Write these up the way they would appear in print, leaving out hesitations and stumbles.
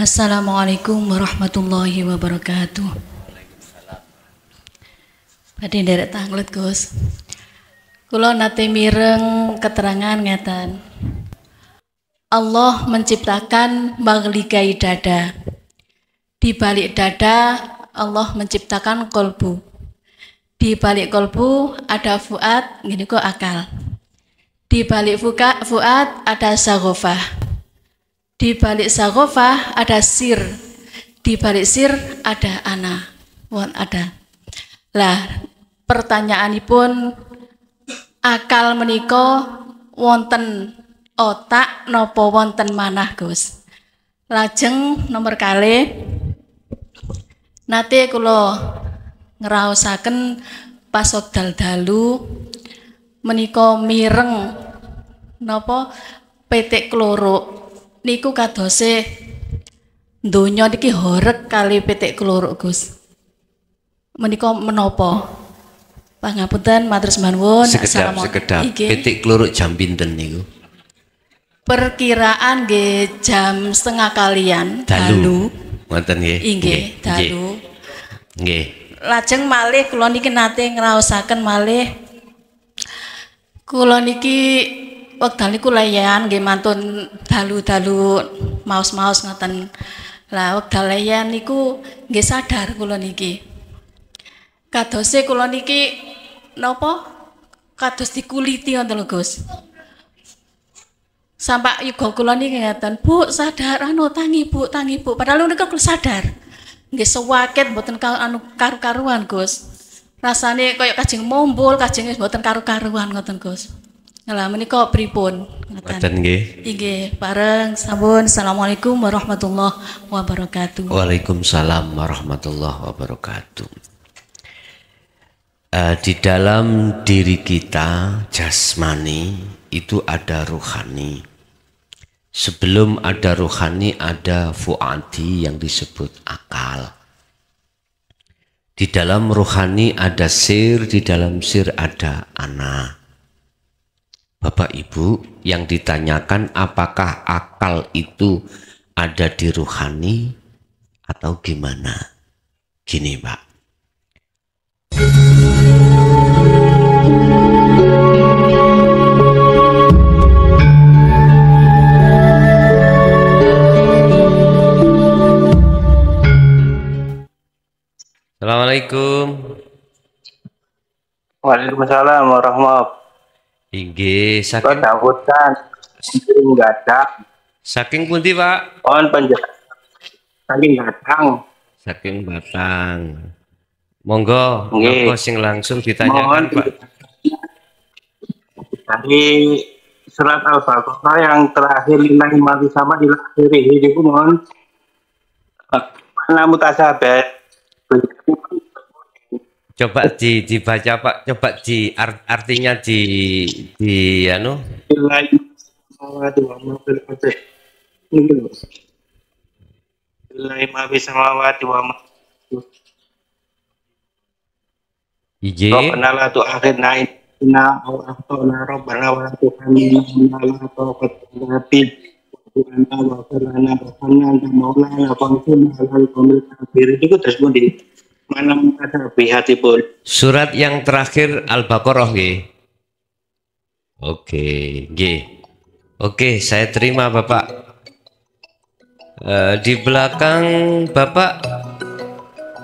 Assalamualaikum warahmatullahi wabarakatuh. Badhe nderek tanglet Gus. Kula nate mireng keterangan ngeten. Allah menciptakan maghligai dada. Di balik dada Allah menciptakan kolbu. Di balik kolbu ada fuad, gini kok akal. Di balik fuad ada saghofah. Di balik saghofah ada sir. Di balik sir ada ana. Ada. Lah, pertanyaanipun akal menika wonten otak nopo wonten manah Gus. Lajeng nomor kalih nate kula ngraosaken pas wekdal dalu menika mireng napa petik kloruk niku kadose donya niki horeg kali petik kloruk Gus. Menika menapa? Pangapunten matur nuwun. Sekedap. Petik kloruk jam pinten niku? Perkiraan nggih jam setengah kalian dalu. Ngoten nggih. Inggih, dalu. Nggih. Lajeng malih kula niki nate ngraosaken malih kula niki wekdal niku layan nggih mantun dalu-dalu maos-maos ngoten. Lah wekdal layan niku nggih sadar kula niki. Kadose kula niki napa? Kados dikuliti ngoten lho Gus. Sampai yuga kula niki ngeten, Bu, sadar anu tangi Bu. Padahal niku kula sadar. Nggih sewaket mboten karu-karuan Gus. Rasane kaya kajeng mombol, kajeng mboten karu-karuan ngoten Gus. Lah menika pripun? Ngoten nggih. Inggih, bareng sampun. Assalamualaikum warahmatullahi wabarakatuh. Waalaikumsalam warahmatullahi wabarakatuh. Di dalam diri kita jasmani itu ada ruhani. Sebelum ada ruhani ada fuadi yang disebut akal. Di dalam ruhani ada sir, di dalam sir ada ana. Bapak Ibu, yang ditanyakan apakah akal itu ada di ruhani atau gimana? Gini Pak. Assalamualaikum. Waalaikumsalam warahmatullahi. Inggih, saking saking pundi Pak? Saking Batang. Saking Batang. Monggo, monggo sing langsung ditanyakan Pak. Dari surat Al-Baqarah yang terakhir lillahi ma fis sama dilakhiri niku mohon mana mutasabat. Coba dibaca Pak, coba artinya di anu. Lillahi ma fis samawati wa ma Ije. Rabbana la tu'akhidna inna aw akhtana rabbana wa la tuhammilna la taqata lana anta wa firana rabbana anta maulana fansurna alal qawmil kafirin. Itu terus pun di mana ada bihatipun. Surat yang terakhir Al-Baqarah nggih. Oke, nggih. Oke, saya terima Bapak. Di belakang Bapak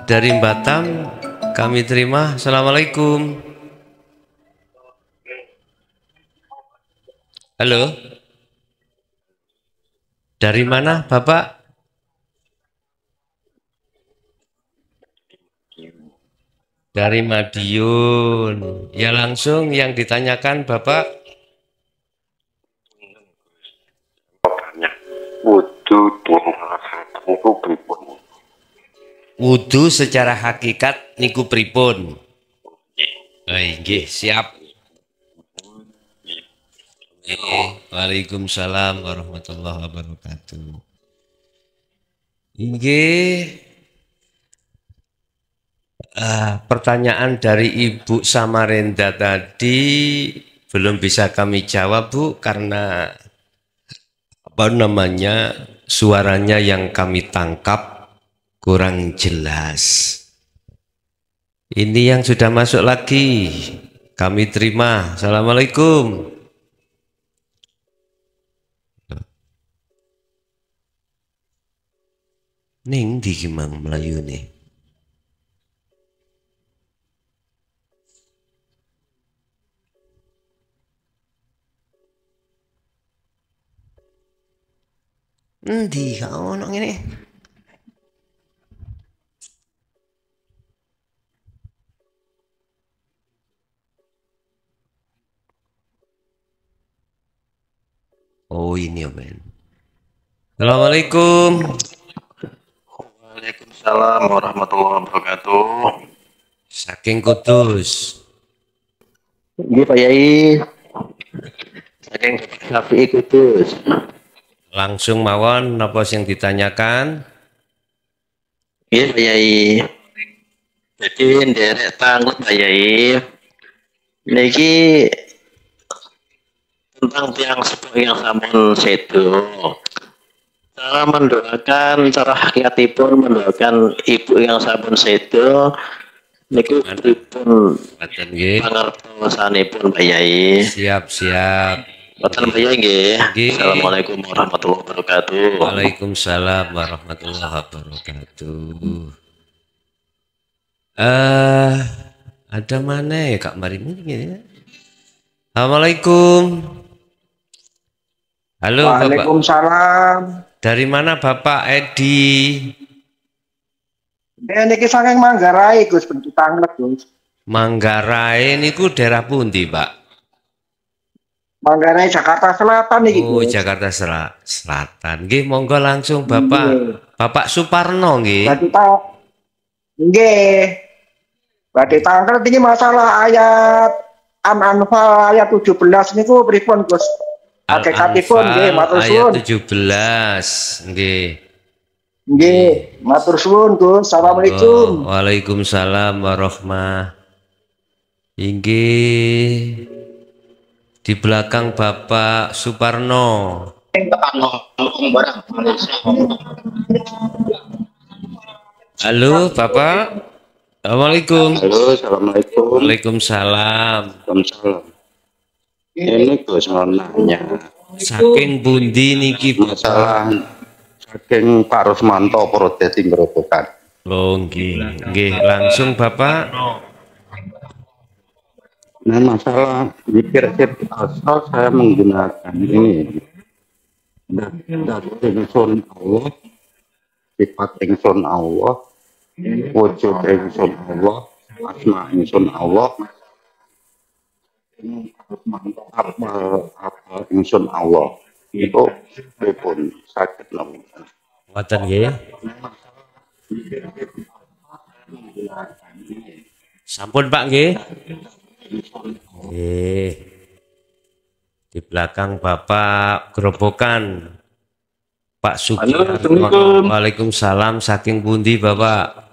dari Batam kami terima. Assalamualaikum. Halo. Dari mana Bapak? Dari Madiun. Ya langsung yang ditanyakan Bapak. Wudu secara hakikat niku pripun? Nggih, siap. Waalaikumsalam warahmatullahi wabarakatuh. Nggih. Pertanyaan dari Ibu Samarenda tadi belum bisa kami jawab Bu, karena apa namanya suaranya yang kami tangkap kurang jelas. Ini yang sudah masuk lagi, kami terima. Assalamualaikum. Ning di gimang Melayu nih. Endi kau nang ini? Oh ini ya Ben. Assalamualaikum. Waalaikumsalam warahmatullahi wabarakatuh. Saking Kudus. Nggih Pak Yai. Saking Syafi'i Kudus. Langsung mawon apa yang ditanyakan? Nggih Pak Yai. Jadi nderek tanglet Pak Yai. Niki tentang tiang sepuh yang sampun sedo. Cara mendoakan, cara hakikatipun mendoakan ibu yang sampun sedo niku pripun pangertosanipun Pak Yai. Siap. Boten Pak Yai nggih. Assalamualaikum warahmatullahi wabarakatuh. Waalaikumsalam warahmatullahi wabarakatuh. Ada mana ya Kak Marimu ini? Assalamualaikum. Halo Bapak. Waalaikumsalam. Dari mana Bapak Edi? Niki saking Manggarai Gus, bentuk tanglet Gus. Manggarai niku daerah pundi, Pak? Manggarai Jakarta Selatan nih. Oh, Jakarta Selatan. Nggih, monggo langsung Bapak. Bapak Suparno nggih. Berarti nggih. Berarti tanglet ini masalah ayat An-Anfal ayat 17 niku pripun Gus? Hakikatipun nggih matur suwun. Ayat 17 nggih. Nggih, matur suwun Gus. Assalamualaikum. Waalaikumsalam warahmatullahi. Inggih. Di belakang Bapak Suparno. Halo Bapak. Assalamualaikum. Halo, assalamualaikum. Waalaikumsalam. Waalaikumsalam. Ini Gus mau nanya. Saking bundi niki Masalah saking Pak Rusmanto Prodeti Ngerobokan. Oh nggih, langsung Bapak. Nah masalah zikir asal saya menggunakan ini dari ingsun Allah, sifat ingsun Allah, wujud ingsun Allah, asma ingsun Allah, apa ingsun Allah itu pripun sakit namun. Ngoten nggih. Sampun Pak nggih. Di belakang Bapak Gerobokan Pak Sugiarto. Waalaikumsalam. Saking pundi Bapak?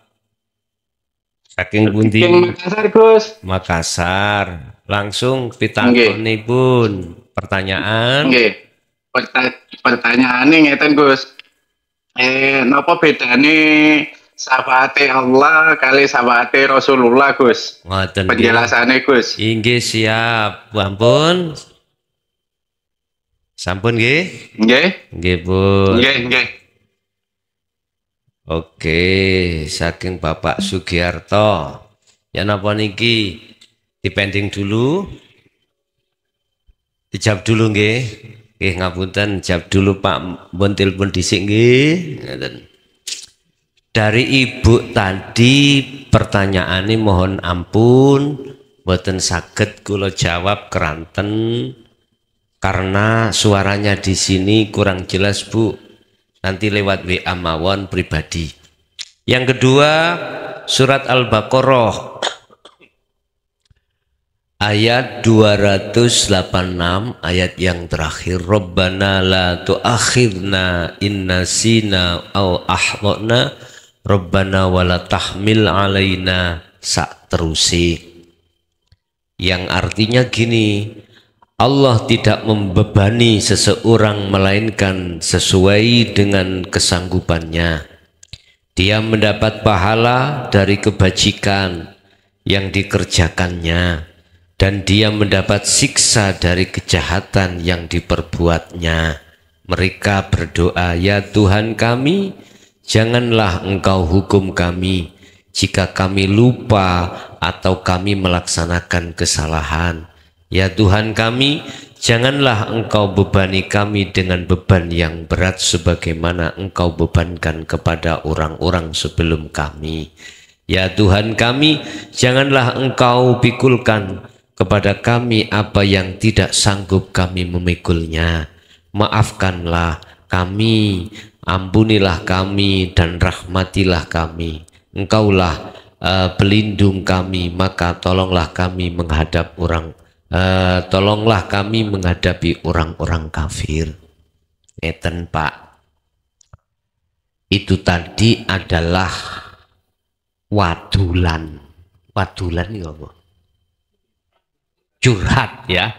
Saking pundi? Makassar Gus. Makassar. Langsung pitangonipun pertanyaan. Nggih. Pertanyaane ngeten Gus. Napa bedane syafaate Allah kali syafaate Rasulullah Gus? Ngoten. Penjelasane Gus. Inggih siap. Bu ampun. Sampun nggih? Nggih. Nggih, Bu. Nggih. Oke, saking Bapak Sugiarto. Ya napa niki dipending dulu. Dijawab dulu nggih. Nggih ngapunten, jawab dulu Pak. Mbon telepon dhisik nggih. Ngoten. Dari Ibu tadi pertanyaannya mohon ampun mboten saged kula jawab keranten karena suaranya di sini kurang jelas Bu. Nanti lewat WA mawon pribadi. Yang kedua, surat Al-Baqarah ayat 286 ayat yang terakhir. Rabbana la tu'akhidna inna sina au akhtana Rabbana wala tahmil alaina sak terusi. Yang artinya gini, Allah tidak membebani seseorang melainkan sesuai dengan kesanggupannya. Dia mendapat pahala dari kebajikan yang dikerjakannya, dan dia mendapat siksa dari kejahatan yang diperbuatnya. Mereka berdoa, ya Tuhan kami, janganlah Engkau hukum kami jika kami lupa atau kami melaksanakan kesalahan. Ya Tuhan kami, janganlah Engkau bebani kami dengan beban yang berat sebagaimana Engkau bebankan kepada orang-orang sebelum kami. Ya Tuhan kami, janganlah Engkau pikulkan kepada kami apa yang tidak sanggup kami memikulnya. Maafkanlah kami, ampunilah kami, dan rahmatilah kami. Engkaulah pelindung kami, maka tolonglah kami tolonglah kami menghadapi orang-orang kafir. Ngeten Pak, itu tadi adalah wadulan. Wadulan itu apa? Curhat ya,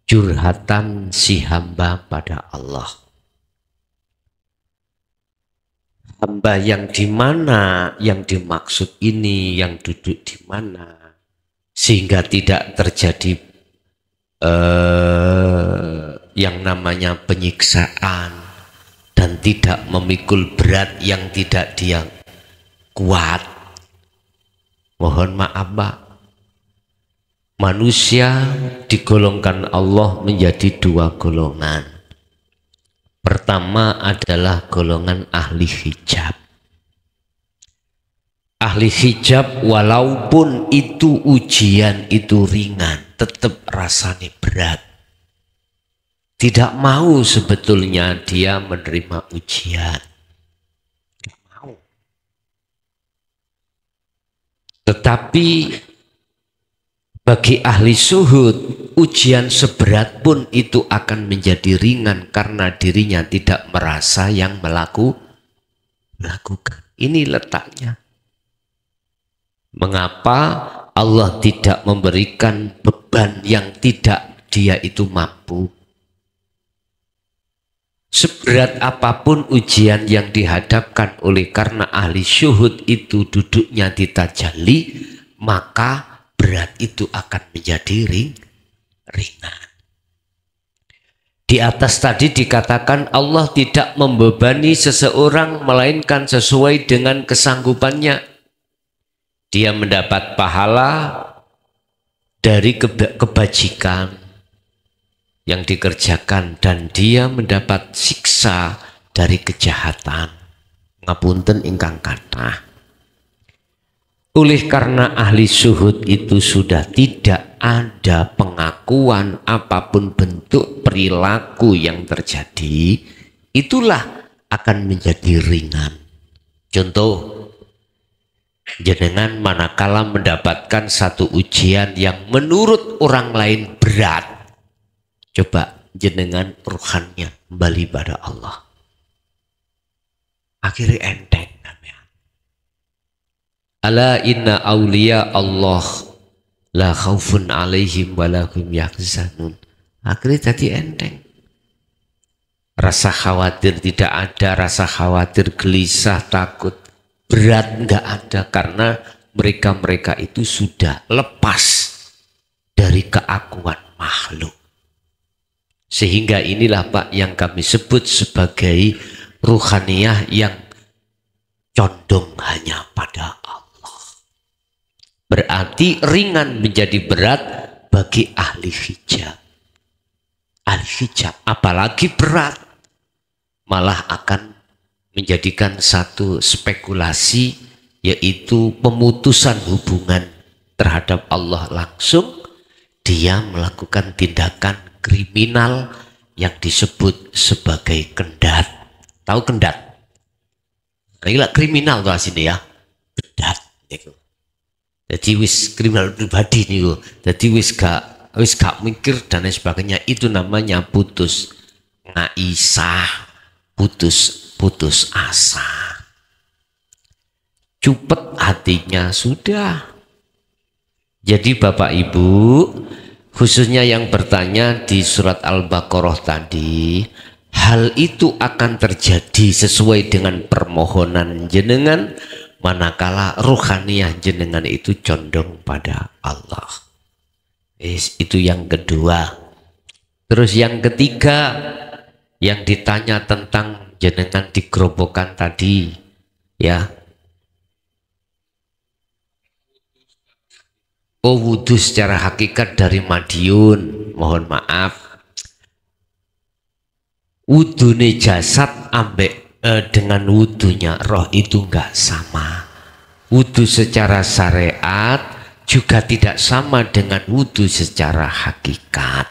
curhatan si hamba pada Allah. Hamba yang di mana, yang dimaksud ini, yang duduk di mana, sehingga tidak terjadi yang namanya penyiksaan dan tidak memikul berat yang tidak dia kuat. Mohon maaf Pak, manusia digolongkan Allah menjadi dua golongan. Pertama adalah golongan ahli hijab. Ahli hijab walaupun itu ujian itu ringan, tetap rasanya berat. Tidak mau sebetulnya dia menerima ujian. Tidak mau. Tetapi bagi ahli suhud, ujian seberat pun itu akan menjadi ringan karena dirinya tidak merasa yang melakukan. Ini letaknya. Mengapa Allah tidak memberikan beban yang tidak dia itu mampu? Seberat apapun ujian yang dihadapkan oleh karena ahli syuhud itu duduknya di tajalli, maka berat itu akan menjadi ringan. Di atas tadi dikatakan Allah tidak membebani seseorang melainkan sesuai dengan kesanggupannya. Dia mendapat pahala dari kebajikan yang dikerjakan dan dia mendapat siksa dari kejahatan. Ngapunten ingkang kathah. Oleh karena ahli syuhud itu sudah tidak ada pengakuan apapun bentuk perilaku yang terjadi, itulah akan menjadi ringan. Contoh, jenengan manakala mendapatkan satu ujian yang menurut orang lain berat, coba jenengan ruhannya kembali pada Allah, akhirnya enteng. Ala inna awliya Allah la khaufun alaihim walahum yahzanun. Akhirnya tadi enteng. Rasa khawatir tidak ada, rasa khawatir, gelisah, takut, berat nggak ada karena mereka itu sudah lepas dari keakuan makhluk. Sehingga inilah Pak yang kami sebut sebagai ruhaniyah yang condong hanya pada Allah. Berarti ringan menjadi berat bagi ahli hijab. Ahli hijab apalagi berat, malah akan menjadikan satu spekulasi, yaitu pemutusan hubungan terhadap Allah langsung. Dia melakukan tindakan kriminal yang disebut sebagai kendat. Tahu kendat? Inilah kriminal tuh sini ya, kendat. Jadi wis kriminal pribadi nih, jadi wis gak mikir dan lain sebagainya. Itu namanya putus ngaisah, putus asa, cupet hatinya sudah. Jadi Bapak Ibu, khususnya yang bertanya di surat Al-Baqarah tadi, hal itu akan terjadi sesuai dengan permohonan jenengan manakala ruhaniyah jenengan itu condong pada Allah. Itu yang kedua. Terus yang ketiga, yang ditanya tentang jenengan di gerobokan tadi, ya. Oh, wudhu secara hakikat dari Madiun, mohon maaf. Wudhunya jasad ambek dengan wudhunya roh itu enggak sama. Wudhu secara syariat juga tidak sama dengan wudhu secara hakikat.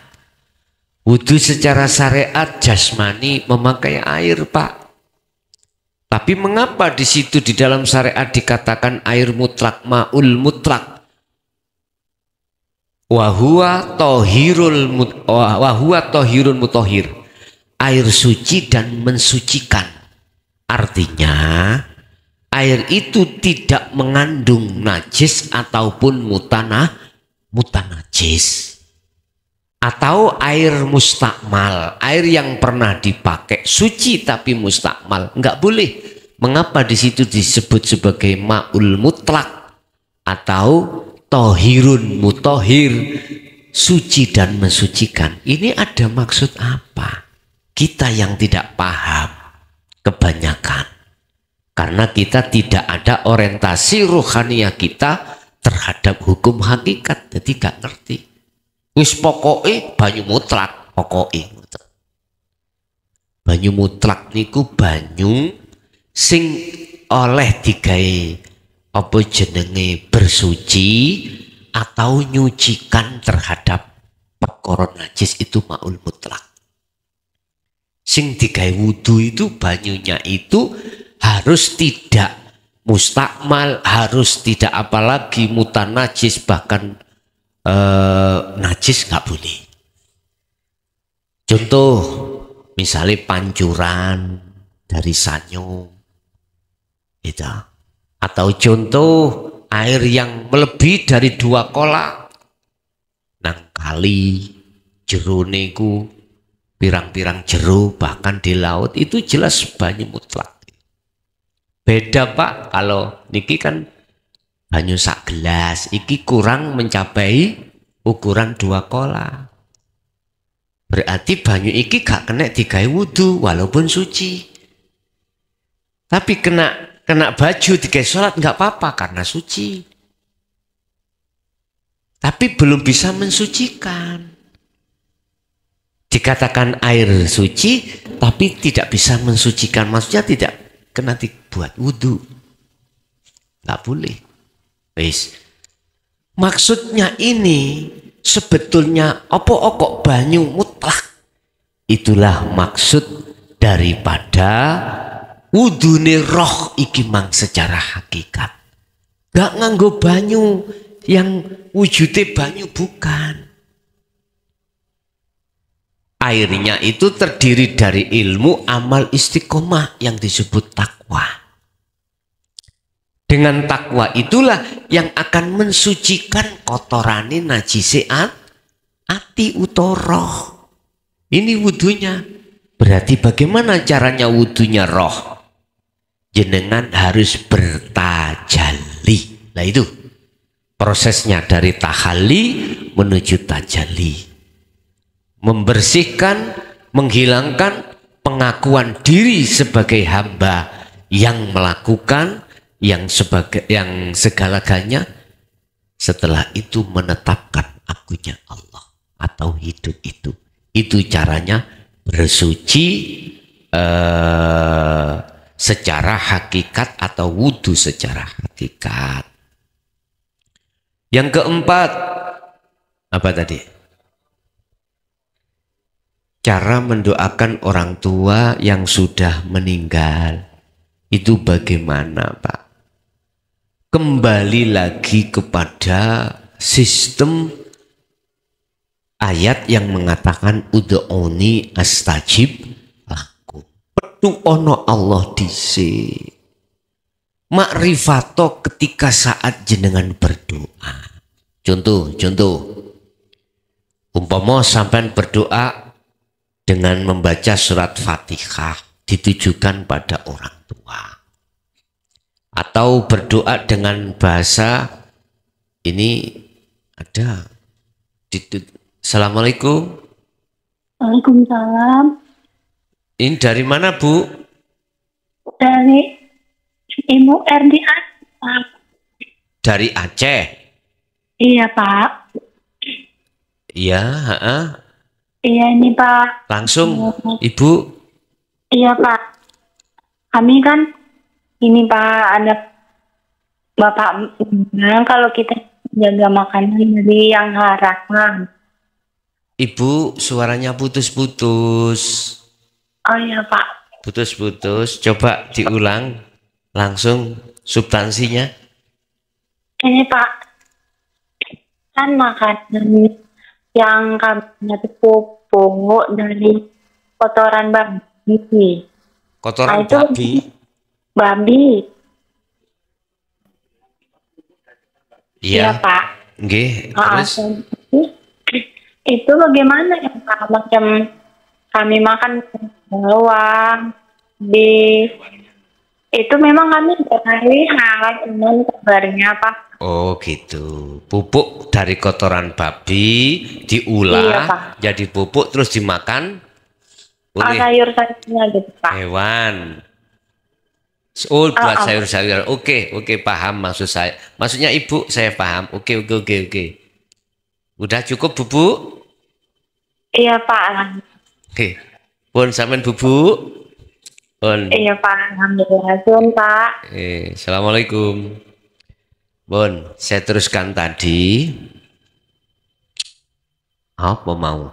Wudhu secara syariat jasmani memakai air, Pak. Tapi mengapa di situ di dalam syariat dikatakan air mutlak, ma'ul mutlak? Wahuwa tohirul mutohir, air suci dan mensucikan. Artinya air itu tidak mengandung najis ataupun mutanajis. Atau air mustakmal, air yang pernah dipakai suci tapi mustakmal, enggak boleh. Mengapa di situ disebut sebagai ma'ul mutlak atau tohirun mutohir, suci dan mensucikan? Ini ada maksud apa? Kita yang tidak paham kebanyakan, karena kita tidak ada orientasi rohaniah kita terhadap hukum hakikat, jadi gak ngerti. Wis pokoknya banyu mutlak, pokoknya banyu mutlak niku banyu sing oleh digawe apa jenenge bersuci atau nyucikan terhadap perkara najis, itu ma'ul mutlak. Sing digawe wudu itu banyunya itu harus tidak mustakmal, harus tidak apalagi mutanajis, bahkan najis nggak boleh. Contoh misalnya pancuran dari sanyo itu, atau contoh air yang melebihi dari 2 kolak nang kali jerone ku pirang-pirang jero, bahkan di laut, itu jelas banyu mutlak. Beda Pak, kalau niki kan banyu sak gelas, iki kurang mencapai ukuran 2 kolak. Berarti banyu iki gak kena digawe wudu walaupun suci. Tapi kena baju digawe sholat nggak apa-apa karena suci. Tapi belum bisa mensucikan. Dikatakan air suci tapi tidak bisa mensucikan, maksudnya tidak kena dibuat wudu. Nggak boleh. Wis. Maksudnya ini sebetulnya kok banyu mutlak. Itulah maksud daripada wudune roh iki mang secara hakikat. Gak nganggo banyu yang wujudnya banyu, bukan. Airnya itu terdiri dari ilmu, amal, istiqomah yang disebut takwa. Dengan takwa itulah yang akan mensucikan kotorane najise ati utoroh. Ini wudunya. Berarti bagaimana caranya wudunya roh? Jenengan harus bertajalli. Nah itu prosesnya dari tahalli menuju tajalli. Membersihkan, menghilangkan pengakuan diri sebagai hamba yang melakukan yang segala-galanya, setelah itu menetapkan akunya Allah atau hidup itu. Itu caranya bersuci secara hakikat atau wudu secara hakikat. Yang keempat, apa tadi? Cara mendoakan orang tua yang sudah meninggal. Itu bagaimana, Pak? Kembali lagi kepada sistem ayat yang mengatakan ud'uni astajib lakum. Petu ono Allah dhisik. Makrifato ketika saat jenengan berdoa. Contoh. Umpama sampean berdoa dengan membaca surat Fatihah ditujukan pada orang tua. Atau berdoa dengan bahasa ini ada. Assalamualaikum. Waalaikumsalam. Ini dari mana, Bu? Dari Ibu RDA, Pak. Dari Aceh. Iya, Pak. Iya, Iya, ini Pak. langsung, Ibu. Iya, Pak. Kami kan ini Pak, ada Bapak bilang kalau kita jaga makanan dari yang haram. Ibu, suaranya putus-putus. Oh iya, Pak. Putus-putus. Coba diulang langsung substansinya. Ini Pak, kan makanan yang kami pupuk dari kotoran babi. Kotoran itu babi. Babi. Iya, Iya, Pak. nggih. Terus Itu bagaimana ya Pak? Macam kami makan bawang di itu memang kami dari hal cuman kabarnya Pak. oh gitu. Pupuk dari kotoran babi diolah Iya, Pak. jadi pupuk terus dimakan oleh Sayur-sayurnya gitu Pak. hewan. Oh, buat sayur-sayuran. Oke, paham maksud saya. Maksudnya Ibu, saya paham. Oke. Udah cukup, Bu? Iya Pak. Oke. Pun sampean Bu. Pun. Iya Pak. Alhamdulillah Sun Pak. Assalamualaikum. Bon, saya teruskan tadi. Apa mau?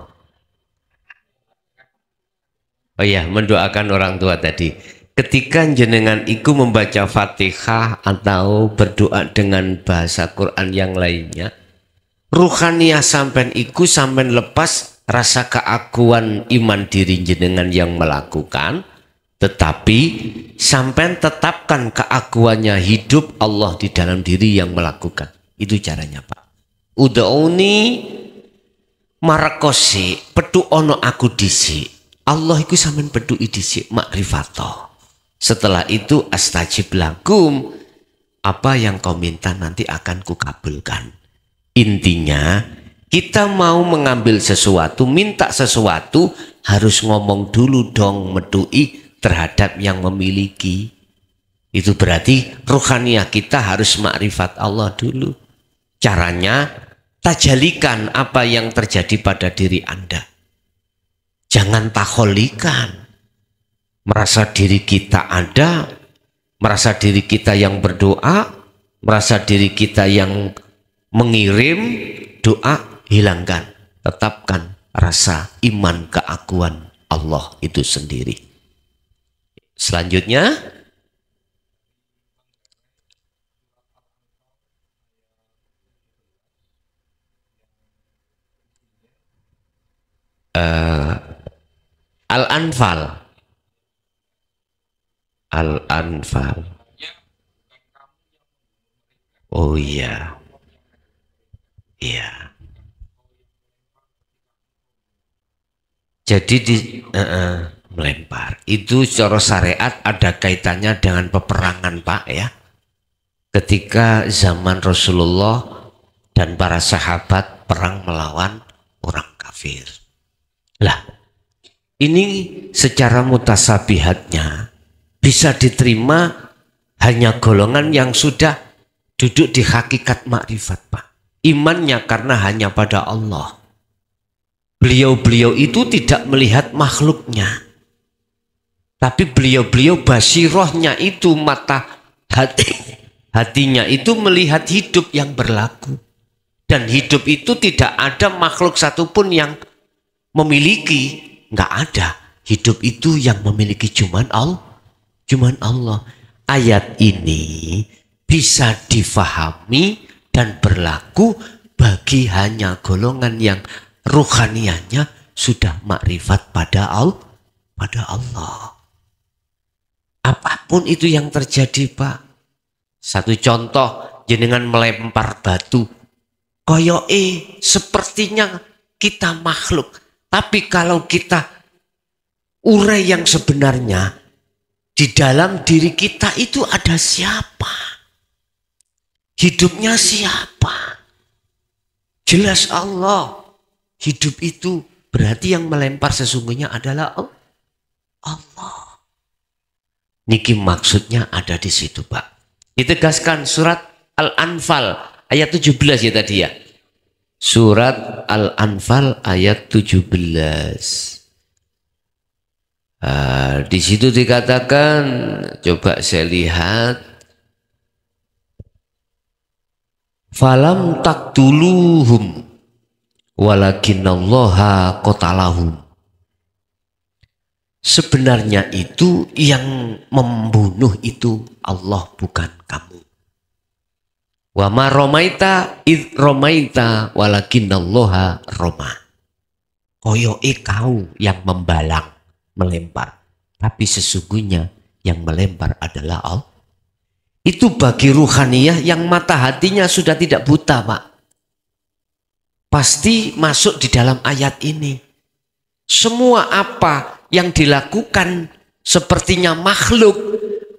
Oh iya, mendoakan orang tua tadi. Ketika jenengan iku membaca Fatihah atau berdoa dengan bahasa Quran yang lainnya, ruhaniyah sampean iku sampean lepas rasa keakuan iman diri jenengan yang melakukan, tetapi sampean tetapkan keakuannya hidup Allah di dalam diri yang melakukan. Itu caranya, Pak. Udauni marakosi petu ono aku disi. Allah iku sampean petu disi makrifato. Setelah itu astajib lakum, apa yang kau minta nanti akan kukabulkan. Intinya kita mau mengambil sesuatu, minta sesuatu, harus ngomong dulu dong medui terhadap yang memiliki. Itu berarti ruhaniyah kita harus makrifat Allah dulu. Caranya tajalikan apa yang terjadi pada diri Anda. Jangan takholikan. Merasa diri kita ada, merasa diri kita yang berdoa, merasa diri kita yang mengirim doa, hilangkan. Tetapkan rasa iman keakuan Allah itu sendiri. Selanjutnya, Al-Anfal. Al-Anfal. Oh iya. Iya. Jadi melempar. Itu secara syariat ada kaitannya dengan peperangan, Pak, ya. Ketika zaman Rasulullah dan para sahabat perang melawan orang kafir. Lah, ini secara mutasabihatnya bisa diterima hanya golongan yang sudah duduk di hakikat makrifat, Pak. Imannya karena hanya pada Allah. Beliau-beliau itu tidak melihat makhluknya. Tapi beliau-beliau basirohnya itu, mata hatinya itu melihat hidup yang berlaku. Dan hidup itu tidak ada makhluk satupun yang memiliki. Nggak ada. Hidup itu yang memiliki cuman Allah. Cuman Allah. Ayat ini bisa difahami dan berlaku bagi hanya golongan yang ruhaniyahnya sudah makrifat pada Allah. Apapun itu yang terjadi, Pak. Satu contoh, jenengan melempar batu. Koyoke sepertinya kita makhluk. Tapi kalau kita urai yang sebenarnya, di dalam diri kita itu ada siapa? Hidupnya siapa? Jelas Allah. Hidup itu berarti yang melempar sesungguhnya adalah Allah. Niki maksudnya ada di situ, Pak. Ditegaskan surat Al-Anfal ayat 17 ya tadi ya. Surat Al-Anfal ayat 17. Di situ dikatakan, coba saya lihat, falam taqtuluhum walakinallaha qatalahum. Sebenarnya itu yang membunuh itu Allah, bukan kamu. Wa ma romaita id romaita walakinallaha roma. Koyoke kau yang membalang, melempar, tapi sesungguhnya yang melempar adalah Allah. Itu bagi ruhaniyah yang mata hatinya sudah tidak buta, Pak. Pasti masuk di dalam ayat ini. Semua apa yang dilakukan sepertinya makhluk,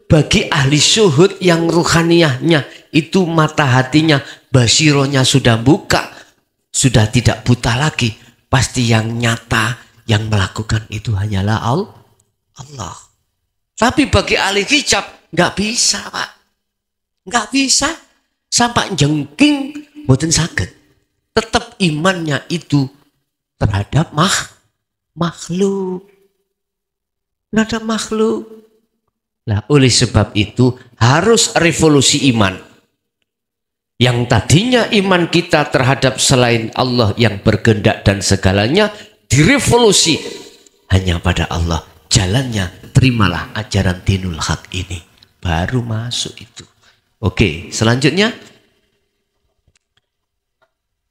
bagi ahli syuhud yang ruhaniyahnya itu mata hatinya, basironya sudah buka, sudah tidak buta lagi. Pasti yang nyata, yang melakukan itu hanyalah Allah. Tapi bagi ahli hijab nggak bisa, Pak. Nggak bisa. Sampai jengking mboten saged. Tetap imannya itu terhadap makhluk. Terhadap makhluk. Nah, oleh sebab itu harus revolusi iman. Yang tadinya iman kita terhadap selain Allah yang berkehendak dan segalanya direvolusi hanya pada Allah. Jalannya terimalah ajaran dinul haq ini. Baru masuk itu. Oke, selanjutnya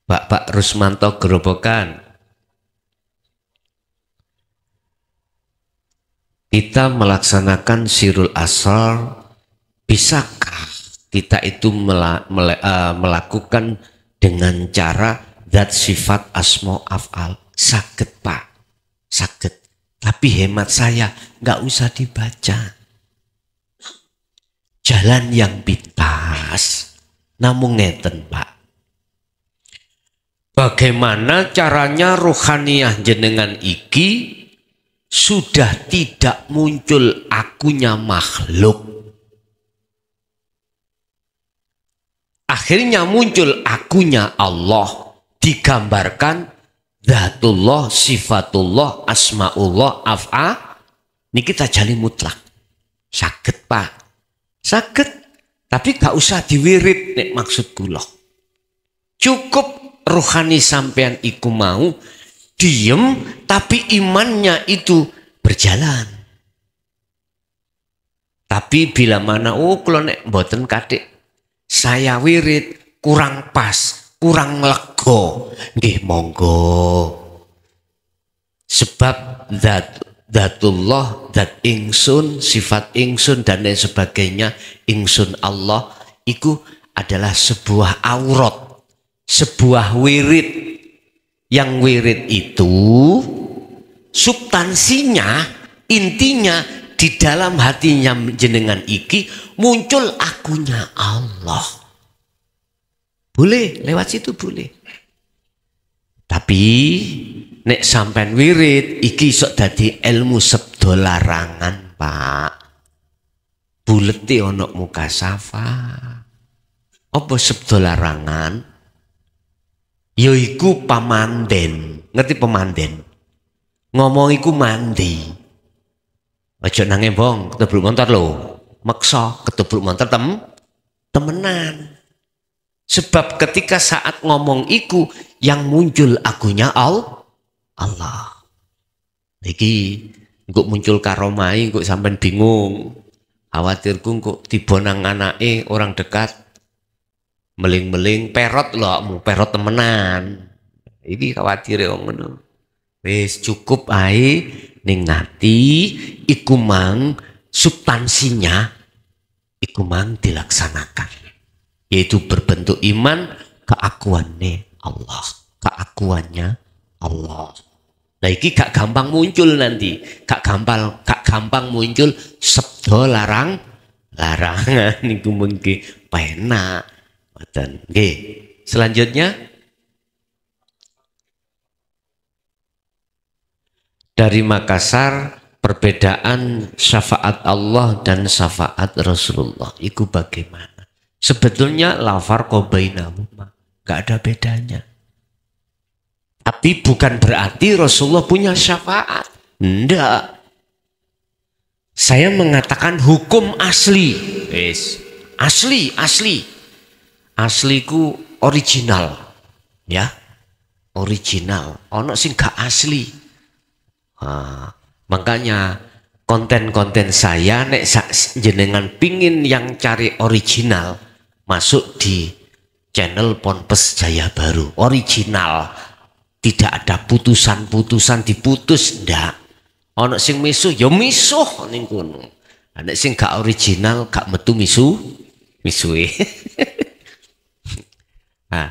Pak Rusmanto Gerobokan. Kita melaksanakan sirul asrar, bisakah kita itu melakukan dengan cara zat sifat asma af'al? Saged, Pak, saged. Tapi hemat saya nggak usah dibaca. Jalan yang pintas, namun ngeten, Pak. Bagaimana caranya ruhaniyah jenengan iki sudah tidak muncul akunya makhluk. Akhirnya muncul akunya Allah, digambarkan zatullah, sifatullah, asmaullah, af'a. Ini kita jali mutlak. Saged, Pak. Saged. Tapi gak usah diwirid nek maksud kula. Cukup ruhani sampean iku mau diem, tapi imannya itu berjalan. Tapi bila mana, kalau nek mboten katik, saya wirid kurang pas, kurang lego, nggih monggo. Sebab zatullah, zat ingsun, sifat ingsun dan lain sebagainya, ingsun Allah, itu adalah sebuah aurat, sebuah wirid. Yang wirid itu substansinya, intinya di dalam hatinya jenengan iki muncul akunya Allah. Boleh lewat situ, boleh. Tapi nek sampean wirid iki sok dadi ilmu sabda larangan, Pak. Bulete ana muka safa. Apa sabda larangan? Yaiku pamanden. Ngerti pamanden? Ngomong iku mandi. Aja nang embong ketebluk montor lho. Meksa ketebluk montor temenan. Sebab ketika saat ngomong iku yang muncul akunya Allah. Iki engko muncul karomai, engko sampean bingung. Khawatirku engko dibonang anake orang dekat. Meling-meling perot lho, perot temenan. Iki khawatir ya ngono. Wis cukup ae ning ngati iku mang substansinya iku mang dilaksanakan. Yaitu berbentuk iman keakuannya Allah, keakuannya Allah. Nah iki gak gampang muncul nanti, gak gampang muncul sabda larangan niku mengki penak. Ngoten. Nggih. Selanjutnya dari Makassar, perbedaan syafaat Allah dan syafaat Rasulullah itu bagaimana? Sebetulnya la farqa bainahuma, enggak ada bedanya. Tapi bukan berarti Rasulullah punya syafaat. Enggak. Saya mengatakan hukum asli. Yes. Asli. Asliku original. Ya. Original. Ono sing gak asli. Makanya konten-konten saya nek jenengan pingin yang cari original masuk di channel Ponpes Jaya Baru. Original, tidak ada putusan-putusan diputus, ndak. Ono sing misuh ya misuh ning kono. Nek sing gak original gak metu misuhe. Nah,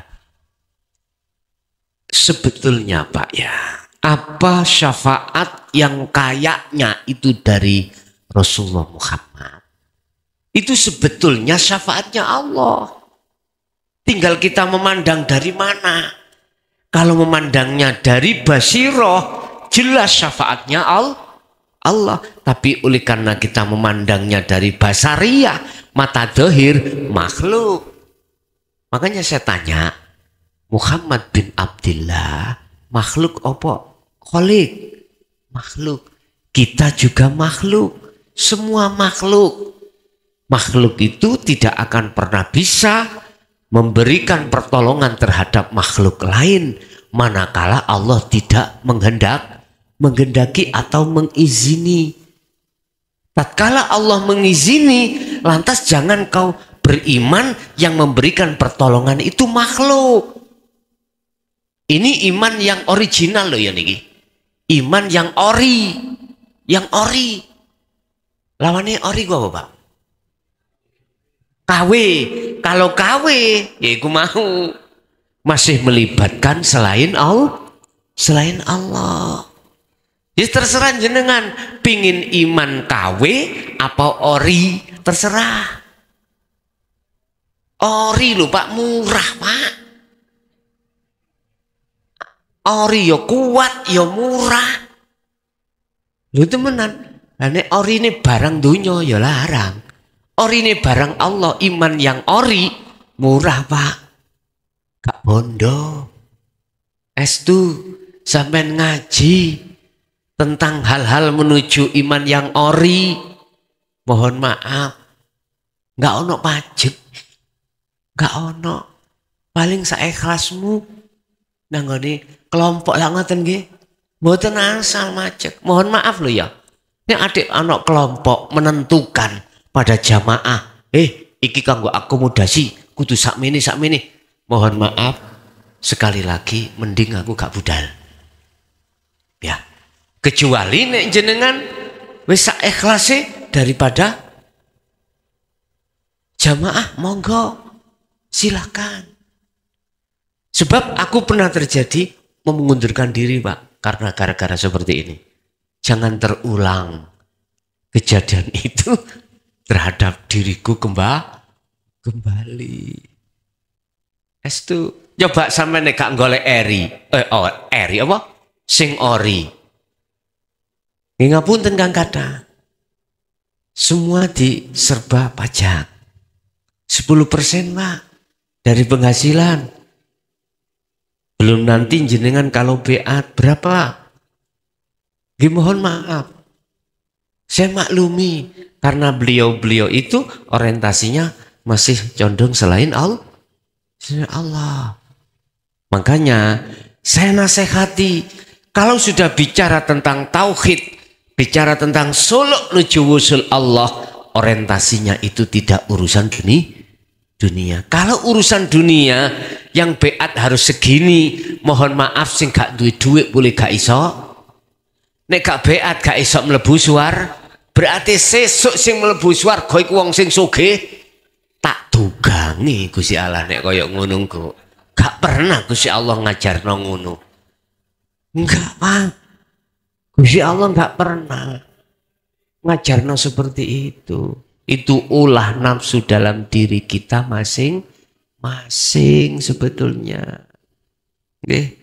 sebetulnya Pak ya, apa syafaat yang kayaknya itu dari Rasulullah Muhammad? Itu sebetulnya syafaatnya Allah. Tinggal kita memandang dari mana. Kalau memandangnya dari basiroh, jelas syafaatnya Allah. Tapi oleh karena kita memandangnya dari basariyah, mata dohir, makhluk. Makanya saya tanya, Muhammad bin Abdullah, makhluk apa? Khalik, makhluk. Kita juga makhluk. Semua makhluk. Makhluk itu tidak akan pernah bisa memberikan pertolongan terhadap makhluk lain manakala Allah tidak menghendaki atau mengizini. Tatkala Allah mengizini, lantas jangan kau beriman yang memberikan pertolongan itu makhluk. Ini iman yang original loh ya niki. Iman yang ori. Yang ori. Lawannya ori gua apa, Pak? KW. Kalau KW, ya aku mau. Masih melibatkan selain Allah. Selain Allah. Jadi terserah jenengan. Pingin iman KW apa ori. Terserah. Ori lho Pak, murah Pak. Ori ya kuat, ya murah. Lho temenan. Lah nek ori ini barang dunya ya larang. Ori ini barang Allah, iman yang ori murah Pak. Gak bondo. Estu sampean ngaji tentang hal-hal menuju iman yang ori. Mohon maaf. Gak ono pajak. Gak ono. Paling saikhlasmu nanggone kelompok lah ngoten nggih. Mboten asal macet. Mohon maaf lho ya. Nek adik anak kelompok menentukan pada jamaah, iki kanggo akomodasi kudu sakmene. Mohon maaf sekali lagi mending aku gak budal. Ya. Kecuali nek jenengan wis sak ikhlase daripada jamaah, monggo silakan. Sebab aku pernah terjadi mengundurkan diri Pak karena gara-gara seperti ini. Jangan terulang kejadian itu terhadap diriku kembali. Estu coba sampe nek gak golek eri apa? Sing ori. Nggih ngapunten Kang Kata. Semua diserba pajak. 10% Pak dari penghasilan. Belum nanti jenengan kalau beat berapa? Mohon maaf. Saya maklumi karena beliau-beliau itu orientasinya masih condong selain Allah. Makanya saya nasihati kalau sudah bicara tentang tauhid, bicara tentang suluk menuju wusul Allah, orientasinya itu tidak urusan dunia. Kalau urusan dunia yang beat harus segini, mohon maaf sing gak duwe duit boleh gak iso. Nek gak beat gak iso mlebu suar, berarti sesuk sing mlebu swarga iku wong sing sugih. Tak dugangi Gusti Allah nek kaya ngono kok. Gak pernah Gusti Allah ngajarno ngono. Enggak, Pak. Gusti Allah enggak pernah ngajarno seperti itu. Itu ulah nafsu dalam diri kita masing-masing sebetulnya. Oke.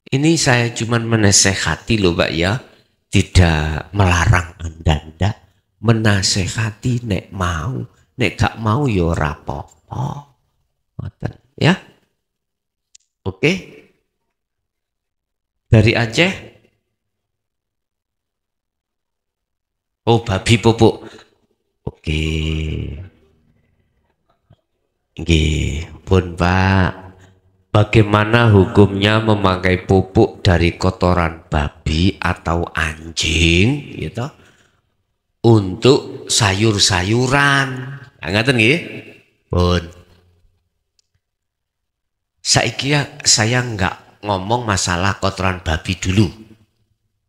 Ini saya cuman menasehati loh, Pak ya. Tidak melarang Anda, ndak. Menasehati nek mau, nek gak mau ya ora apa-apa. Ngoten ya. Oke. Dari Aceh. Oh, babi pupuk. Oke. Nggih, pun Pak. Bagaimana hukumnya memakai pupuk dari kotoran babi atau anjing gitu untuk sayur-sayuran? Ngaten nggih? Pun. Saiki saya nggak ngomong masalah kotoran babi dulu.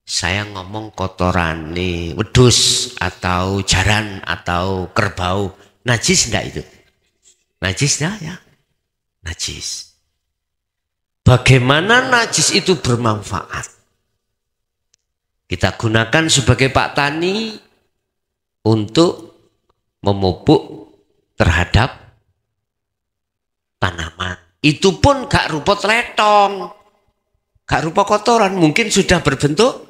Saya ngomong kotoran nih wedhus atau jaran atau kerbau. Najis enggak itu? Najis enggak ya? Najis. Bagaimana najis itu bermanfaat? Kita gunakan sebagai Pak Tani untuk memupuk terhadap tanaman. Itu pun gak rupa letong, gak rupa kotoran, mungkin sudah berbentuk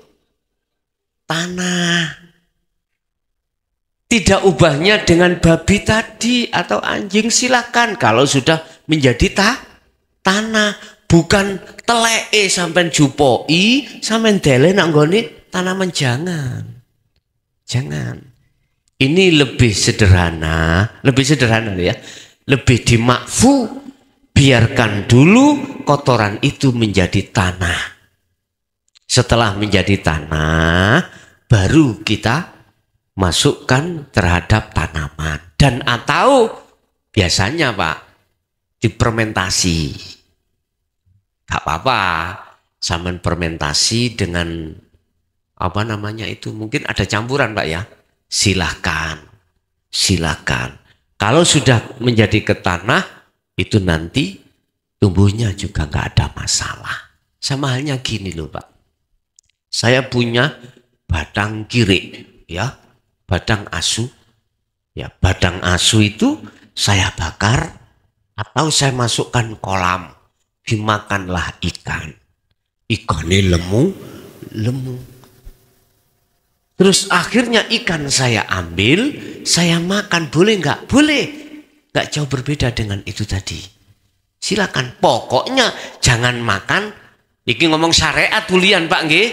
tanah. Tidak ubahnya dengan babi tadi atau anjing, silakan kalau sudah menjadi tanah. Bukan teleke sampai jupoi, sampai dele nanggone tanaman, jangan. Jangan. Ini lebih sederhana ya. Lebih dimakfu, biarkan dulu kotoran itu menjadi tanah. Setelah menjadi tanah, baru kita masukkan terhadap tanaman. Dan atau biasanya Pak, difermentasi. Gak apa-apa, sampean fermentasi dengan apa namanya itu, mungkin ada campuran Pak ya. Silakan. Kalau sudah menjadi ke tanah, itu nanti tumbuhnya juga nggak ada masalah. Sama halnya gini loh Pak. Saya punya batang kirik, ya, batang asu. Ya, batang asu itu saya bakar atau saya masukkan kolam. Dimakanlah ikan. Ikannya lemu. Terus akhirnya ikan saya ambil, saya makan. Boleh nggak? Boleh. Nggak jauh berbeda dengan itu tadi. Silakan. Pokoknya jangan makan. Iki ngomong syariat bulian Pak nggih.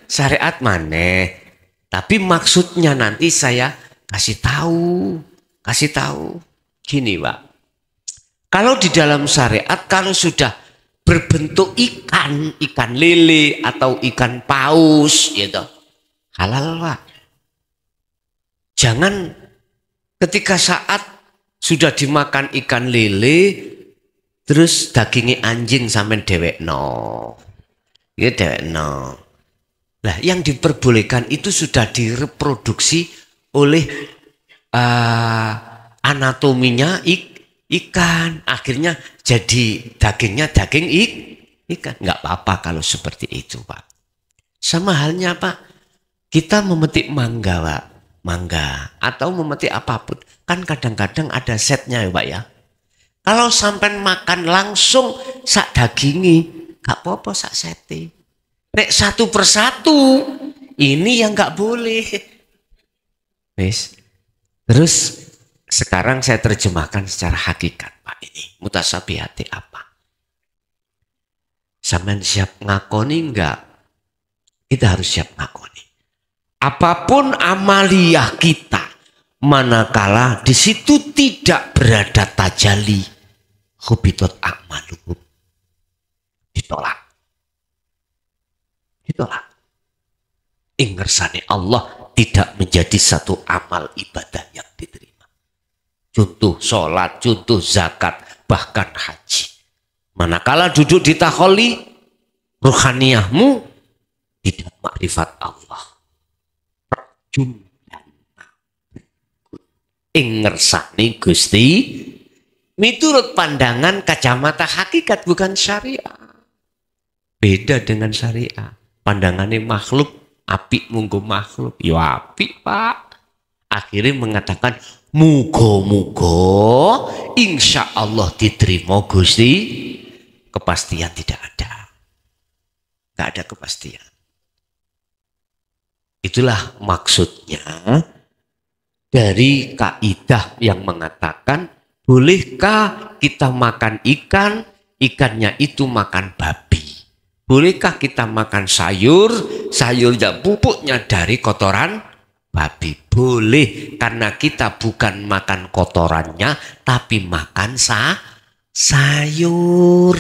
Syariat maneh. Tapi maksudnya nanti saya kasih tahu. Gini Pak. Kalau di dalam syariat, kalau sudah berbentuk ikan lele atau ikan paus gitu, halal Pak. Jangan ketika saat sudah dimakan ikan lele, terus dagingnya anjing sampai dewekno. Ya dewekno. Nah, yang diperbolehkan itu sudah direproduksi oleh anatominya ikan, akhirnya jadi dagingnya daging ikan. Nggak apa-apa kalau seperti itu Pak. Sama halnya Pak, kita memetik mangga Pak, mangga atau memetik apapun, kan kadang-kadang ada setnya ya Pak ya. Kalau sampai makan langsung sak dagingi, nggak apa-apa sak sete. Nek satu persatu, ini yang nggak boleh. Wes, terus sekarang saya terjemahkan secara hakikat Pak ini. Mutasabihati apa? Sampean siap ngakoni enggak? Kita harus siap ngakoni. Apapun amaliyah kita, manakala di situ tidak berada tajali, hubitot a'maluhum. Ditolak. Ingersani Allah tidak menjadi satu amal ibadah yang diterima. Contoh sholat, contoh zakat, bahkan haji. Manakala duduk di takholi, ruhaniyahmu tidak makrifat Allah. Ingersani Gusti, miturut pandangan kacamata hakikat bukan syariat. Beda dengan syariah. Pandangannya makhluk, apik munggo makhluk. Ya apik Pak. Akhirnya mengatakan, mugo-mugo insya Allah diterima Gusti. Kepastian tidak ada. Tidak ada kepastian. Itulah maksudnya dari kaidah yang mengatakan, bolehkah kita makan ikan, ikannya itu makan babi? Bolehkah kita makan sayur, sayurnya pupuknya dari kotoran babi? Boleh, karena kita bukan makan kotorannya, tapi makan sayur.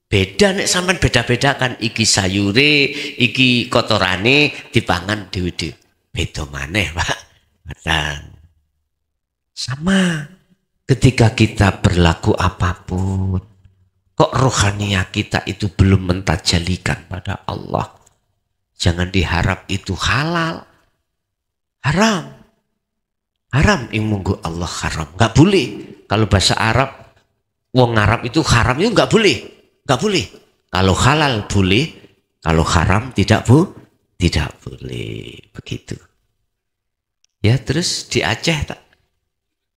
Beda nek sampean beda-bedakan iki sayure, iki kotorane dipangan dhewe-dhewe. Beda maneh, Pak. Betul. Sama ketika kita berlaku apapun, kok rohaniah kita itu belum mentajalikan pada Allah. Jangan diharap itu halal. Haram. Haram imunggu Allah haram. Enggak boleh. Kalau bahasa Arab, wong Arab itu haram itu enggak boleh. Enggak boleh. Kalau halal boleh, kalau haram tidak boleh. Begitu. Ya, terus di Aceh tak?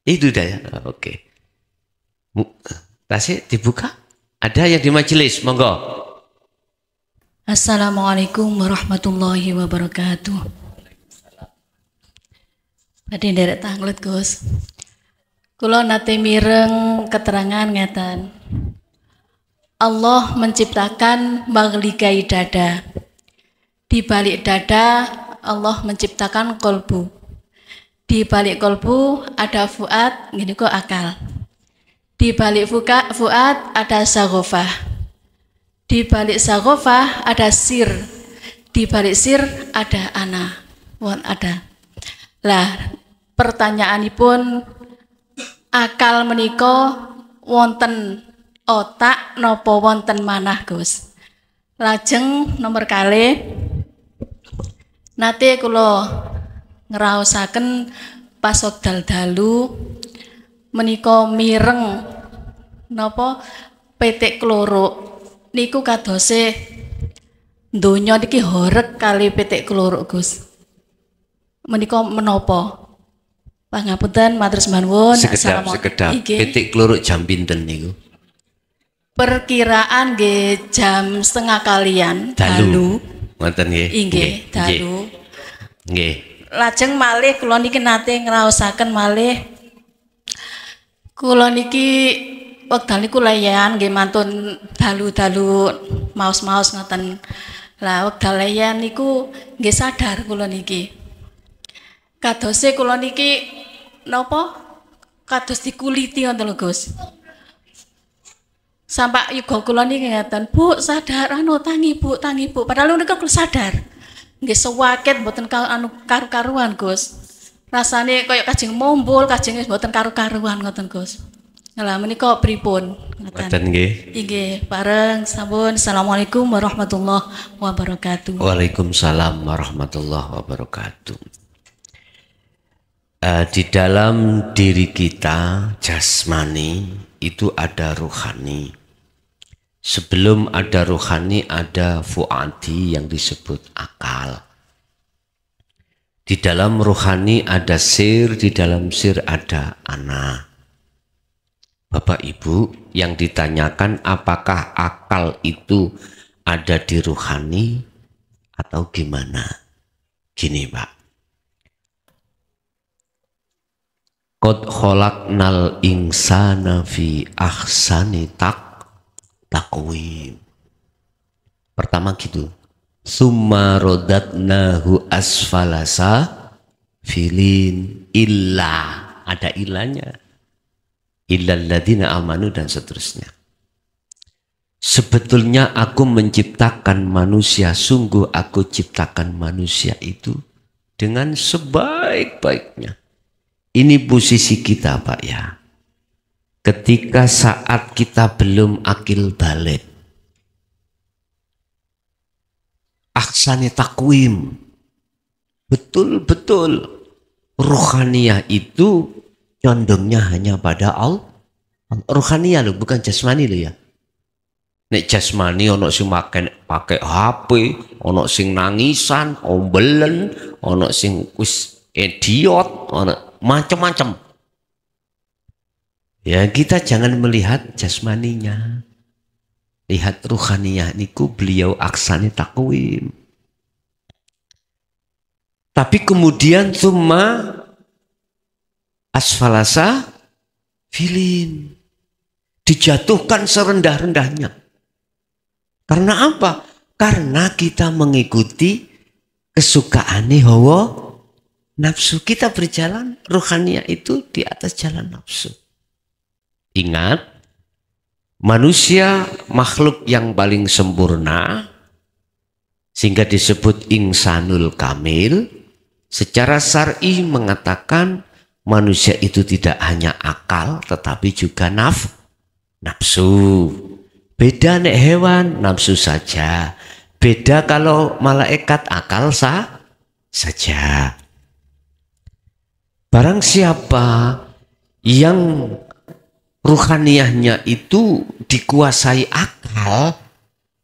Itu dah ya. Oke. Tasik dibuka? Ada yang di majelis, monggo. Assalamualaikum warahmatullahi wabarakatuh. Badhe nderek tanglet, Gus. Kula nate mireng keterangan ngeten. Allah menciptakan maghligai dada. Di balik dada Allah menciptakan kolbu. Di balik kolbu ada fuad, gini kok akal. Di balik fuad ada sagofah. Di balik sagofah ada sir. Di balik sir ada ana. Ada. Lah, pertanyaanipun akal menika wonten otak nopo wonten manah, Gus? Lajeng nomor kalih nate kula ngraosaken pas wekdal dalu menika mireng napa petik klorok niku kadose donya niki horeg kali petik klorok, Gus. Menika menapa? Pangapunten matur nuwun. Sekedap. Petik klorok jam pinten niku? Perkiraan nggih jam 1:30 dalu. Ngoten nggih. Inggih, dalu. Nggih. Lajeng malih kula niki nate ngraosaken malih kula niki wekdal niku layan nggih mantun dalu-dalu maos-maos ngoten. Lah wekdal layan niku nggih sadar kula niki. Kadose kula niki napa? Kados dikuliti ngoten lho, Gus. Sampai yuga kula niki ngeten, Bu, sadar tangi Bu. Padahal niku kula sadar. Nggih sewaket mboten karu-karuan, Gus. Rasane kaya kajeng mombol, kajeng mboten karu-karuan ngoten, Gus. Lah menika pripun? Ngoten nggih. Nggih, bareng sampun. Assalamualaikum warahmatullahi wabarakatuh. Waalaikumsalam warahmatullahi wabarakatuh. Di dalam diri kita jasmani itu ada rohani. Sebelum ada rohani ada fuadi yang disebut akal. Di dalam rohani ada sir, di dalam sir ada ana. Bapak Ibu, yang ditanyakan apakah akal itu ada di rohani atau gimana? Gini Pak. Qad khalaqnal insana fi ahsani taqwim. Pertama gitu. Summa rodatnahu asfalasa filin illa, ada ilanya. Illal ladzina amanu dan seterusnya. Sebetulnya aku menciptakan manusia, sungguh aku ciptakan manusia itu dengan sebaik-baiknya. Ini posisi kita Pak ya. Ketika saat kita belum akil balik. Ahsani takwim. Betul-betul. Rohaniah itu condongnya hanya pada Allah. Rohaniah loh, bukan jasmani loh ya. Nek jasmani ono sing pakai HP, ono sing nangisan, ombelen, ono sing wis idiot, ono macam-macam. Ya kita jangan melihat jasmaninya. Lihat ruhaniyah niku beliau aksani takwim. Tapi kemudian summa asfalasa filin. Dijatuhkan serendah-rendahnya. Karena apa? Karena kita mengikuti kesukaan hawa nafsu. Kita berjalan ruhaniyah itu di atas jalan nafsu. Ingat, manusia makhluk yang paling sempurna sehingga disebut insanul kamil. Secara syar'i mengatakan manusia itu tidak hanya akal tetapi juga nafsu. Beda nek hewan nafsu saja. Beda kalau malaikat akal saja. Barang siapa yang ruhaniyahnya itu dikuasai akal,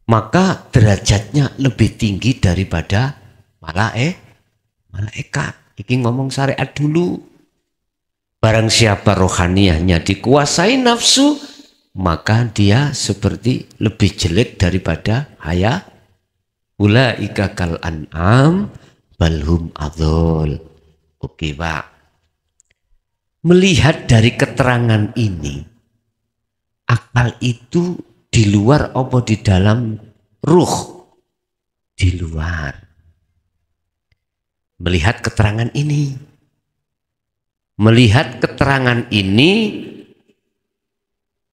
maka derajatnya lebih tinggi daripada malaikat. Iki ngomong syariat dulu. Barang siapa rohaniyahnya dikuasai nafsu, maka dia seperti lebih jelek daripada haya. Ulaika kal an'am balhum adol. Oke Pak. Melihat dari keterangan ini, akal itu di luar apa di dalam ruh? Di luar. Melihat keterangan ini. Melihat keterangan ini,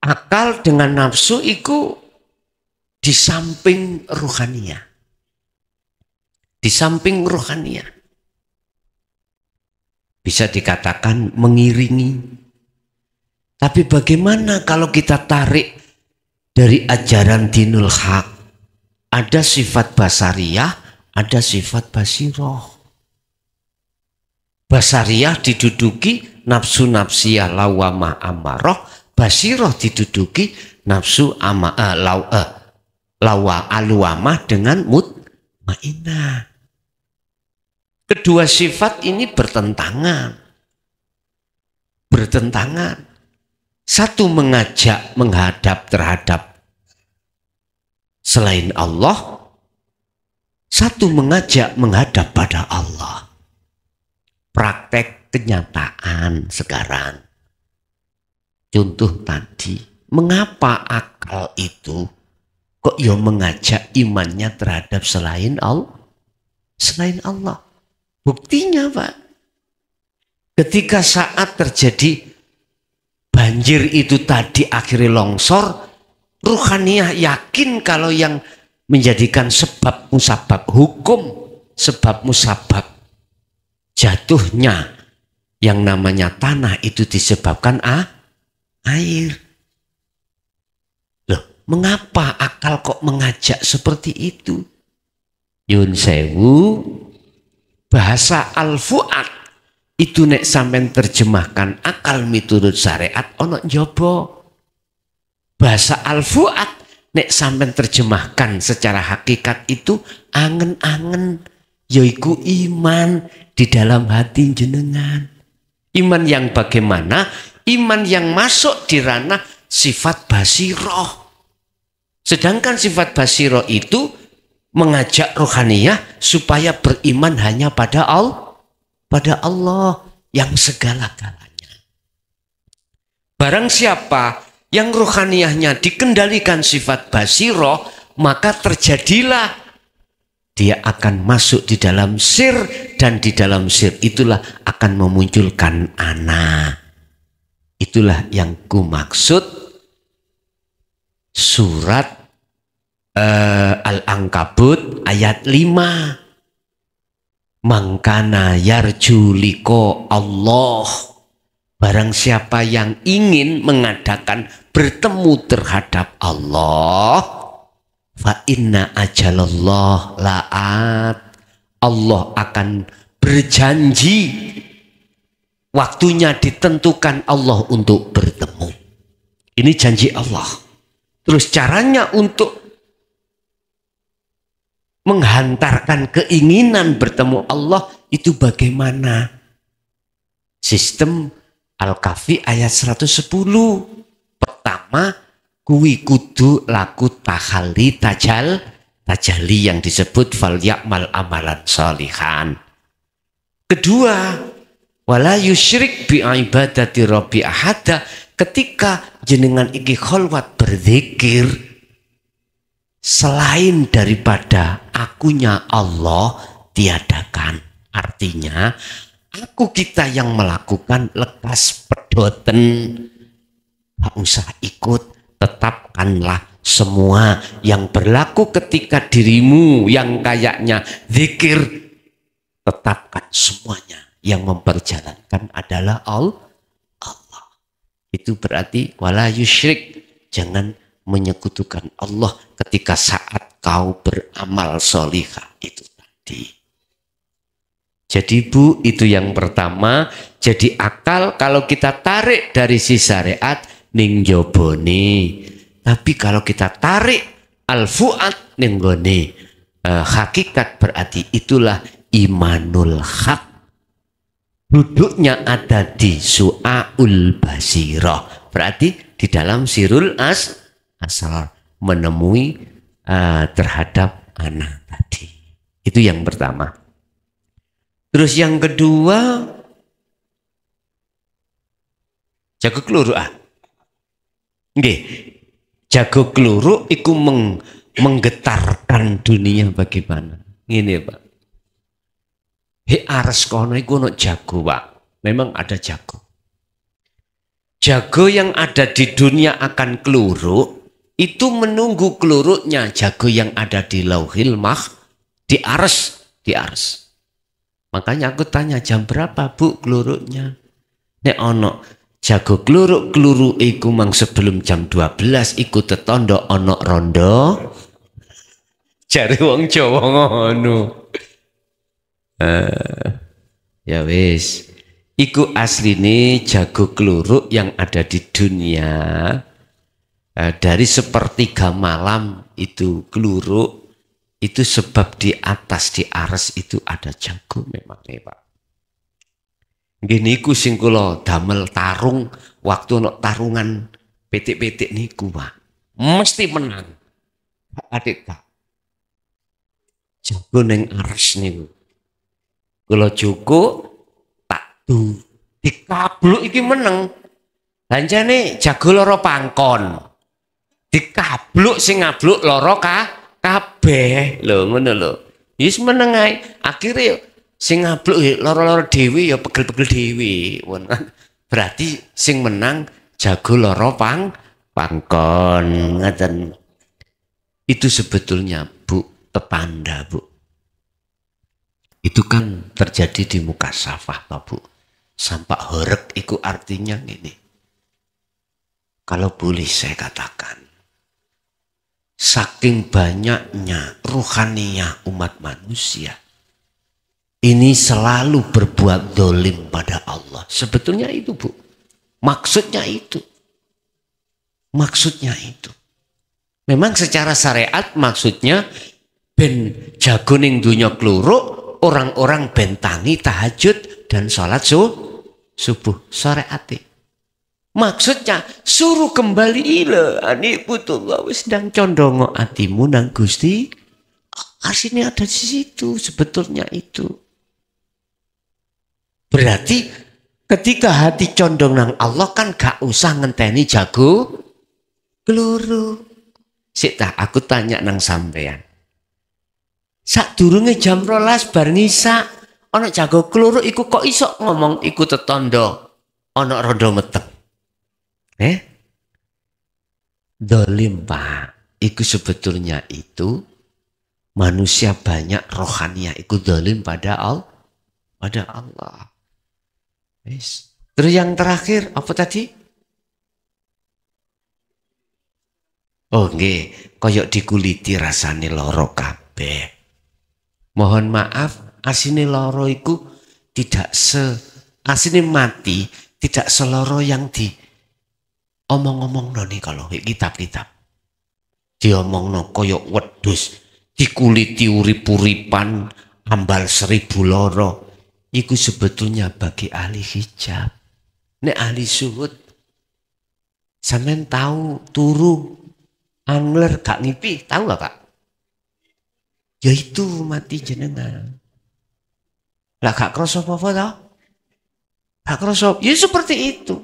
akal dengan nafsu itu di samping ruhaniyah. Di samping ruhaniyah. Bisa dikatakan mengiringi. Tapi bagaimana kalau kita tarik dari ajaran dinul haq? Ada sifat basariyah, ada sifat basiroh. Basariyah diduduki nafsu nafsiyah lawamah amaroh. Basiroh diduduki nafsu lawa aluamah dengan mutmainah. Kedua sifat ini bertentangan. Satu mengajak menghadap terhadap selain Allah. Satu mengajak menghadap pada Allah. Praktek kenyataan sekarang. Contoh tadi, mengapa akal itu kok mengajak imannya terhadap selain Allah? Selain Allah. Buktinya Pak, ketika saat terjadi banjir itu tadi akhirnya longsor, ruhaniyah yakin kalau yang menjadikan sebab musabab hukum, sebab musabab jatuhnya yang namanya tanah itu disebabkan air. Loh, mengapa akal kok mengajak seperti itu? Yun sewu, bahasa al-fu'ad itu nek sampean terjemahkan akal miturut syariat ono njobo. Bahasa al-fu'ad nek sampean terjemahkan secara hakikat itu angen-angen, yaiku iman di dalam hati jenengan. Iman yang bagaimana? Iman yang masuk di ranah sifat basiroh. Sedangkan sifat basiroh itu mengajak rohaniyah supaya beriman hanya pada Allah yang segala-galanya. Barang siapa yang rohaniyahnya dikendalikan sifat basiroh, maka terjadilah dia akan masuk di dalam sir, dan di dalam sir itulah akan memunculkan ana. Itulah yang ku maksud surat Al-Ankabut ayat 5. Mangkana yarju liko Allah. Barang siapa yang ingin mengadakan bertemu terhadap Allah, fa inna ajalallah la'at. Allah akan berjanji, waktunya ditentukan Allah untuk bertemu. Ini janji Allah. Terus caranya untuk menghantarkan keinginan bertemu Allah itu bagaimana? Sistem Al-Kahfi ayat 110. Pertama, kuwi kudu laku tahalli tajali yang disebut fal ya'mal amalan sholihan. Kedua, wala yusyrik bi ibadati rabbi ahada, ketika jenengan iki kholwat berzikir selain daripada akunya Allah tiadakan. Artinya aku kita yang melakukan lekas pedoten, gak usah ikut, tetapkanlah semua yang berlaku ketika dirimu yang kayaknya zikir, tetapkan semuanya yang memperjalankan adalah Allah. Itu berarti wala yusyrik, jangan menyekutukan Allah ketika saat kau beramal sholihah itu tadi. Jadi Bu, itu yang pertama. Jadi akal kalau kita tarik dari si syariat ning jobone, tapi kalau kita tarik al-fuad ning gone hakikat, berarti itulah imanul haq. Duduknya ada di su'aul basirah, berarti di dalam sirul asrar menemui terhadap anak tadi. Itu yang pertama. Terus yang kedua, jago keluru nggih, jago keluru iku menggetarkan dunia bagaimana? Ini Pak. Ares kono iku ono jago, Pak. Memang ada jago. Jago yang ada di dunia akan keluru, itu menunggu keluruknya jago yang ada di Lauhil di Ares. Makanya aku tanya, jam berapa Bu keluruknya? Nek ono jago keluru iku mang sebelum jam 12 iku tetondo ono rondo. Jare wong Jawa ngono. Ya wis, iku asline jago keluruk yang ada di dunia. Dari sepertiga malam itu keluruk, itu sebab di atas di Ares itu ada jago memang nih Pak. Gini ku sing kula damel tarung waktu ono tarungan petik-petik niku Pak, mesti menang. Adik Kak, jago neng Ares niku. Kula cukup tak du dikabluk iki meneng. Lanjane jago loro pangkon. Dikabluk sing ngabluk loro kabeh. Lho ngono lho. Wis meneng ae. Akhire sing ngabluk loro-loro dhewe ya pegel-pegel dhewe. Berarti sing menang jago loro pangkon. Ngaten. Itu sebetulnya Bu petanda Bu. Itu kan terjadi di muka safah Pak Bu. Sampak horek itu artinya gini. Kalau boleh saya katakan, saking banyaknya ruhaniyah umat manusia, ini selalu berbuat dolim pada Allah. Sebetulnya itu Bu. Maksudnya itu. Maksudnya itu. Memang secara syariat maksudnya ben jago ning dunya kluruk, orang-orang bentangi tahajud dan sholat subuh syariat. Maksudnya suruh kembali ila ani putullah wis ndang condongo atimu nang Gusti. Aslinya ada di situ sebetulnya itu. Berarti ketika hati condong nang Allah kan gak usah ngenteni jago keluru. Sik tak aku tanya nang sampean. Sadurunge jam 12 bar ngisa ana jago keluru iku kok iso ngomong iku tetondo ana rondo meteng. Dolim Pak, itu sebetulnya itu manusia banyak rohaniah itu dolim pada Allah. Yes. Terus yang terakhir apa tadi? Oh nggih, koyok dikuliti rasane loro kabeh. Mohon maaf, asine loro iku tidak asine mati tidak seloro yang di omong-omong nih kalau kitab-kitab. diomongno kaya wedhus, dikuliti urip-uripan, ambal 1000 loro. Iku sebetulnya bagi ahli hijab. Nek ahli suhud, sampean tahu turu angler gak ngipi, tahu gak Pak? Ya itu mati jenengan. Lah gak kroso apa-apa tau? Gak kroso, ya seperti itu.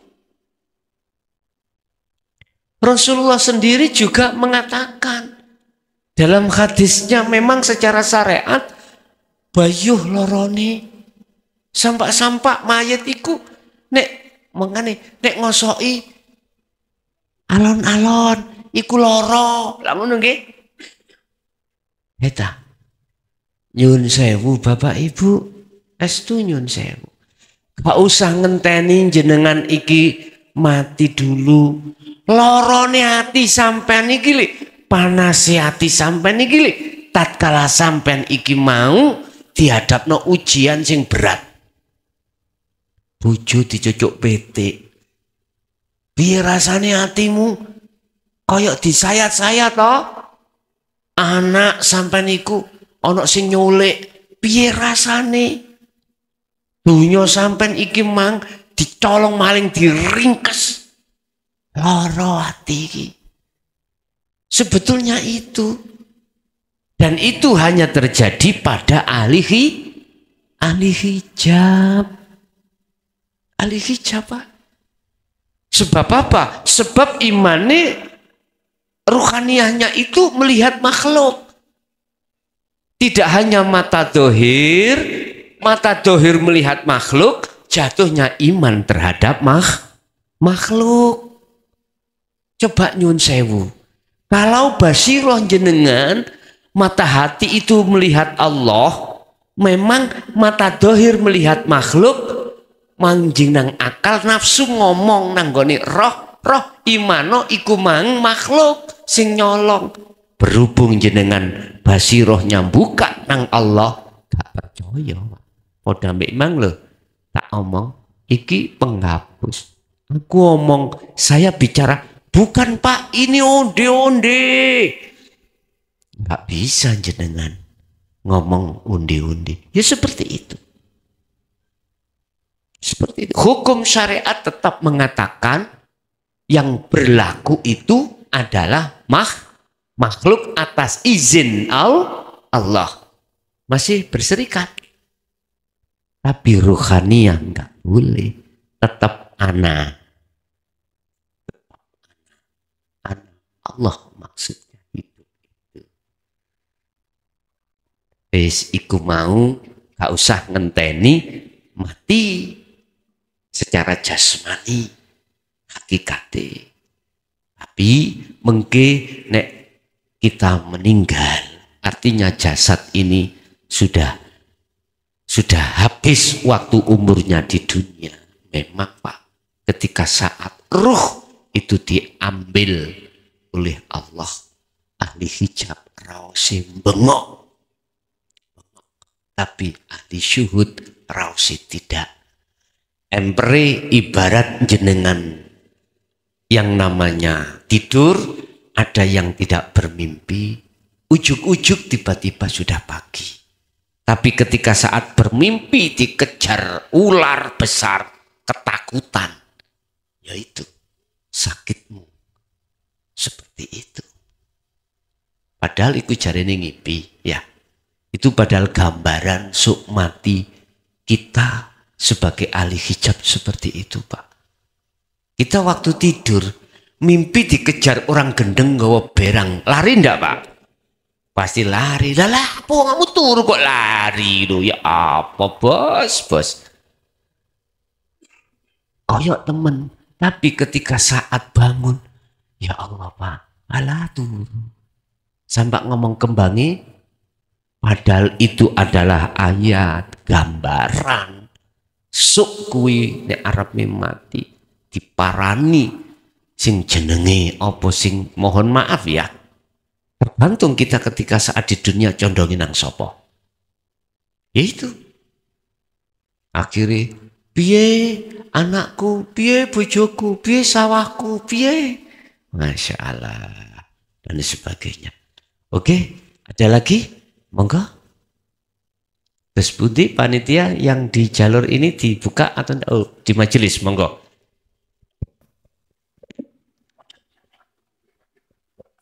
Rasulullah sendiri juga mengatakan dalam hadisnya memang secara syariat bayuh lorone sampak-sampak mayat iku nek mengane nek ngosoki alon-alon iku loro. Lah ngono nggih. Eta. Nyun sewu Bapak Ibu, estu nyun sewu. Gak usah ngenteni jenengan iki mati dulu. Lorone hati sampean iki lho, panase hati sampean iki lho, tatkala sampean iki mau dihadapno ujian sing berat. Bojo dicucuk petik. Piye rasane hatimu? Kaya disayat-sayat to? Anak sampean iku ana sing nyulik, piye rasane? Dunya sampean iki mang dicolong maling diringkes. Loro hati iki. Sebetulnya itu. Dan itu hanya terjadi pada ahli hijab. Ahli hijab Pak. Sebab apa? Sebab imane ruhaniyahnya itu melihat makhluk. Tidak hanya mata dohir melihat makhluk, jatuhnya iman terhadap makhluk. Coba nyun sewu. Kalau basiroh jenengan, mata hati itu melihat Allah, memang mata dohir melihat makhluk, mangjing nang akal nafsu ngomong nang goni roh imano iku mang makhluk sing nyolong. Berhubung jenengan basirohnya buka nang Allah, gak percaya. Poda memang loh, tak omong iki penghapus. Aku omong, saya bicara bukan Pak, ini onde-onde. Gak bisa jenengan ngomong undi-undi. Ya seperti itu. Seperti itu. Hukum syariat tetap mengatakan yang berlaku itu adalah makhluk atas izin Allah. Masih berserikat. Tapi ruhaniyah enggak boleh. Tetap ana. Allah maksudnya itu. Wis iku mau gak usah ngenteni mati secara jasmani hakikate. Tapi mengke nek kita meninggal, artinya jasad ini sudah habis waktu umurnya di dunia. Memang Pak, ketika saat ruh itu diambil oleh Allah, ahli hijab raose bengok. Tapi ahli syuhud raose tidak. Empre ibarat jenengan yang namanya tidur, ada yang tidak bermimpi, ujuk-ujuk tiba-tiba sudah pagi. Tapi ketika saat bermimpi dikejar ular besar, ketakutan, yaitu sakitmu. Seperti itu. Padahal itu jarene ngipi, ya. Itu padahal gambaran sok mati kita sebagai ahli hijab seperti itu, Pak. Kita waktu tidur mimpi dikejar orang gendeng gawa berang, lari ndak Pak? Pasti lari. Lah apa kamu turu kok lari lo? Ya apa bos? Koyok temen. Tapi ketika saat bangun, ya Allah Pak, alah turu. Sampai ngomong kembangi, padahal itu adalah ayat, gambaran. Suk kuwi nek arep mati diparani sing jenenge apa sing mohon maaf ya. Tergantung kita ketika saat di dunia condongin nang sapa. Ya itu. Akhirnya piye anakku, piye bojoku, piye sawahku, piye. Masya Allah. dan sebagainya. Oke, ada lagi? Monggo. Terus Budi panitia yang di jalur ini dibuka atau di majelis? Monggo.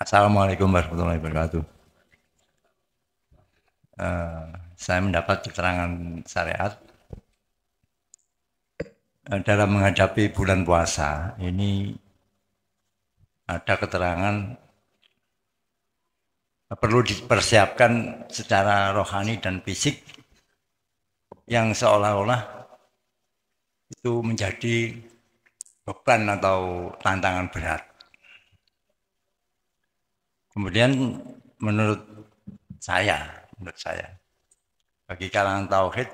Assalamualaikum warahmatullahi wabarakatuh. Saya mendapat keterangan syariat dalam menghadapi bulan puasa ini ada keterangan perlu dipersiapkan secara rohani dan fisik yang seolah-olah itu menjadi beban atau tantangan berat. Kemudian menurut saya bagi kalangan tauhid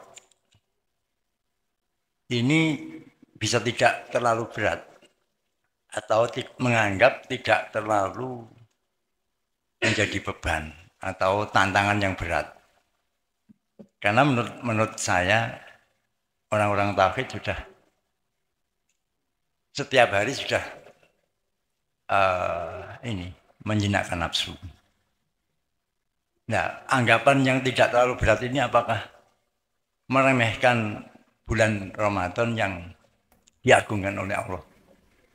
ini bisa tidak terlalu berat atau menganggap tidak terlalu menjadi beban atau tantangan yang berat. Karena menurut saya orang-orang tauhid sudah setiap hari sudah menjinakkan nafsu. Nah, anggapan yang tidak terlalu berat ini apakah meremehkan bulan Ramadan yang diagungkan oleh Allah?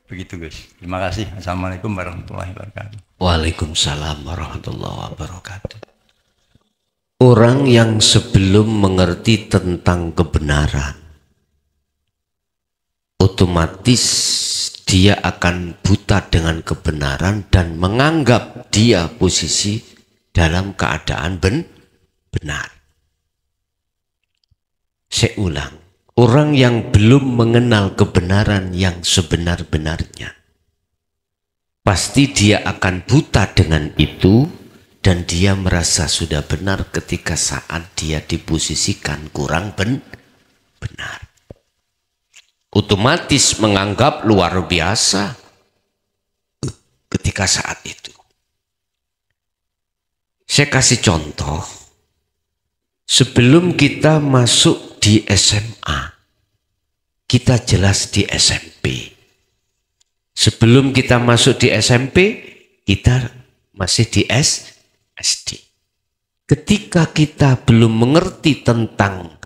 Begitu guys. Terima kasih. Assalamualaikum warahmatullahi wabarakatuh. Waalaikumsalam warahmatullahi wabarakatuh. Orang yang sebelum mengerti tentang kebenaran, otomatis dia akan buta dengan kebenaran dan menganggap dia posisi dalam keadaan benar. Saya ulang, orang yang belum mengenal kebenaran yang sebenar-benarnya, pasti dia akan buta dengan itu dan dia merasa sudah benar ketika saat dia diposisikan kurang benar. Otomatis menganggap luar biasa ketika saat itu. Saya kasih contoh, sebelum kita masuk di SMA, kita jelas di SMP. Sebelum kita masuk di SMP, kita masih di SD. Ketika kita belum mengerti tentang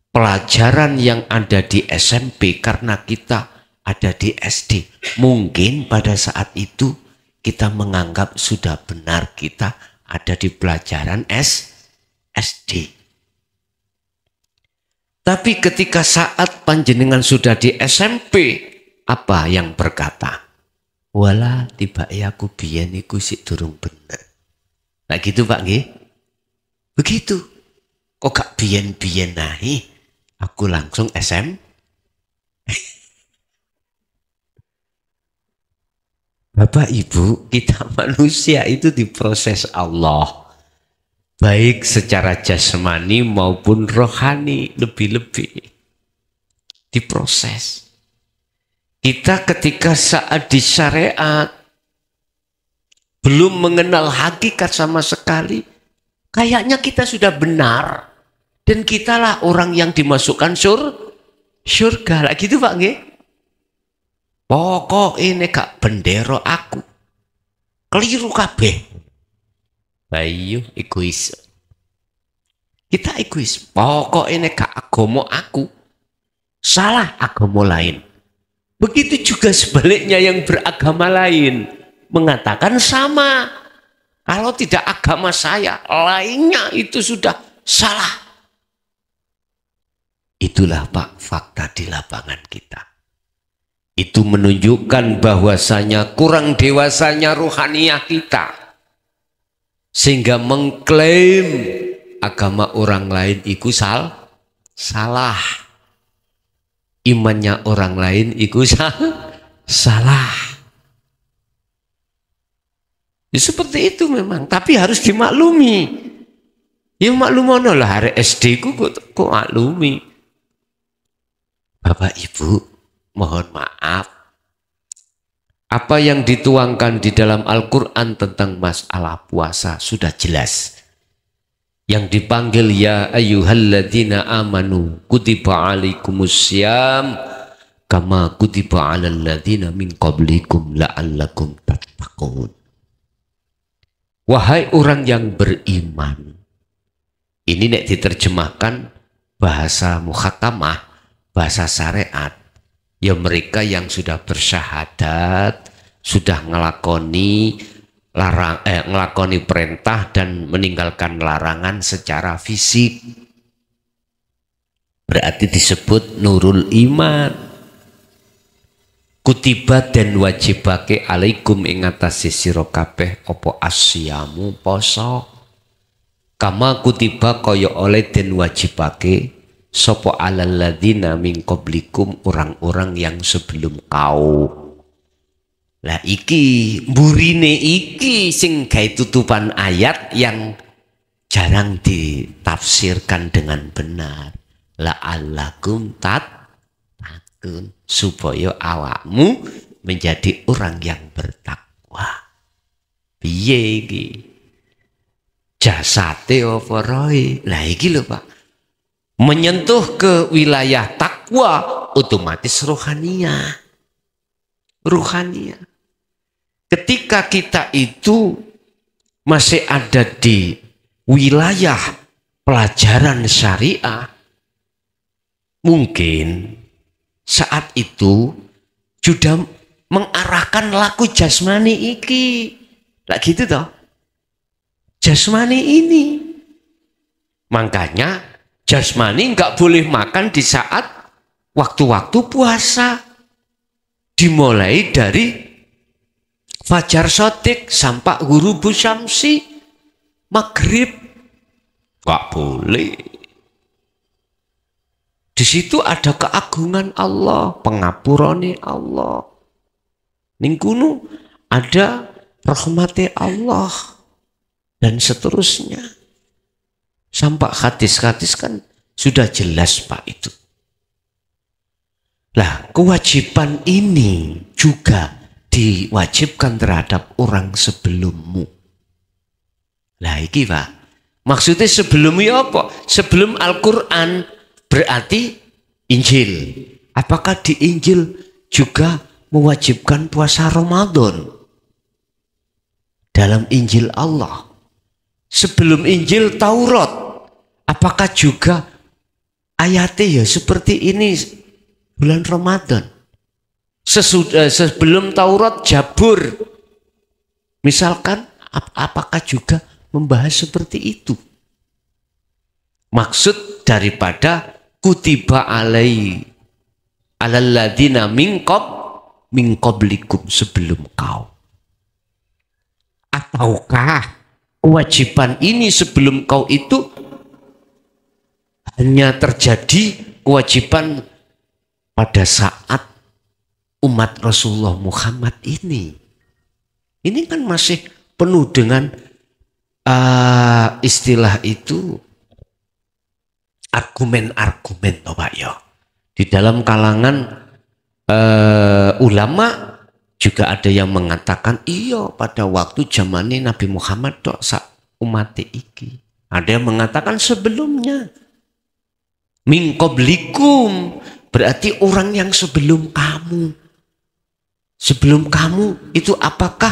pelajaran yang ada di SMP karena kita ada di SD, mungkin pada saat itu kita menganggap sudah benar kita ada di pelajaran SD. Tapi ketika saat panjenengan sudah di SMP, apa yang berkata? Wala tiba aku biyen iku sik durung bener. Nah gitu Pak nggih? Begitu. Kok gak biyen-biyen ae? Aku langsung Bapak Ibu, kita manusia itu diproses Allah. Baik secara jasmani maupun rohani, lebih-lebih diproses. Kita ketika saat di syariat belum mengenal hakikat sama sekali, kayaknya kita sudah benar. Dan kitalah orang yang dimasukkan surga. Lah gitu Pak nggih? Pokok ini gak bendera aku. Keliru kabeh. Bayu egois. Kita egois. Pokok ini gak agama aku. Salah agama lain. Begitu juga sebaliknya yang beragama lain. Mengatakan sama. Kalau tidak agama saya, lainnya itu sudah salah. Itulah Pak fakta di lapangan kita. Itu menunjukkan bahwasanya kurang dewasanya ruhaniyah kita. Sehingga mengklaim agama orang lain itu salah. Imannya orang lain itu salah. Ya, seperti itu memang, tapi harus dimaklumi. Ya maklumono lah hari SD ku kok maklumi. Bapak Ibu, mohon maaf. Apa yang dituangkan di dalam Al-Quran tentang masalah puasa sudah jelas. Yang dipanggil ya ayyuhalladzina amanu kutiba alaikumussyam kama kutiba alal ladzina min qablikum la'allakum tattaqun. Wahai orang yang beriman. Ini nek diterjemahkan bahasa muhakamah, bahasa syariat. Ya mereka yang sudah bersyahadat, sudah ngelakoni ngelakoni perintah dan meninggalkan larangan secara fisik. Berarti disebut nurul iman. Kutiba dan wajibake alaikum ing atase sira kabeh apa asyamu poso. Kama kutiba kaya oleh den wajibake sapa alal ladzina min qablikum orang-orang yang sebelum kau. Lah iki mburine iki sing gawe tutupan ayat yang jarang ditafsirkan dengan benar. La'allakum tattaqun, supaya awakmu menjadi orang yang bertakwa. Piye iki? Jasate apa roe? Lah iki lho Pak. Menyentuh ke wilayah takwa otomatis rohaniah. Rohaniah. Ketika kita itu masih ada di wilayah pelajaran syariah, mungkin saat itu sudah mengarahkan laku jasmani iki. Lah gitu toh. Jasmani ini. Makanya jasmani nggak boleh makan di saat waktu-waktu puasa. Dimulai dari fajar sotik sampai ghurubu syamsi, maghrib. Nggak boleh. Di situ ada keagungan Allah, pengapurane Allah. Ning kuno ada rahmati Allah dan seterusnya. Sampai hadis-hadis kan sudah jelas Pak itu. Lah, kewajiban ini juga diwajibkan terhadap orang sebelummu. Lah iki Pak. Maksudnya sebelumnya apa? Sebelum Al-Qur'an berarti Injil. Apakah di Injil juga mewajibkan puasa Ramadan? Dalam Injil Allah. Sebelum Injil Taurat, apakah juga ayatnya ya seperti ini bulan Ramadan? Sebelum Taurat Jabur, misalkan apakah juga membahas seperti itu? Maksud daripada kutiba alal ladzina min qablikum, sebelum kau. Ataukah kewajiban ini sebelum kau itu hanya terjadi kewajiban pada saat umat Rasulullah Muhammad ini? Ini kan masih penuh dengan istilah itu argumen-argumen toh Pak ya. Di dalam kalangan ulama juga ada yang mengatakan iya pada waktu zamannya Nabi Muhammad tok sak umat iki. Ada yang mengatakan sebelumnya. Min qablikum berarti orang yang sebelum kamu. Sebelum kamu itu apakah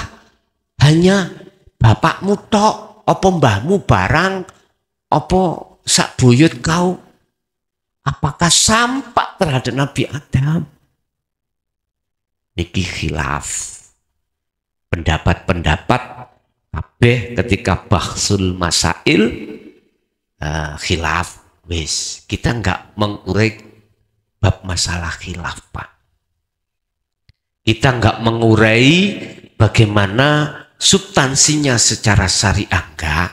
hanya bapakmu tok, apa mbahmu barang, apa sak buyut kau? Apakah sampai terhadap Nabi Adam? Niki khilaf. Pendapat-pendapat kabeh ketika bahsul masail khilaf. Wis, kita enggak mengurai bab masalah khilaf, Pak. Kita enggak mengurai bagaimana substansinya secara syariah enggak,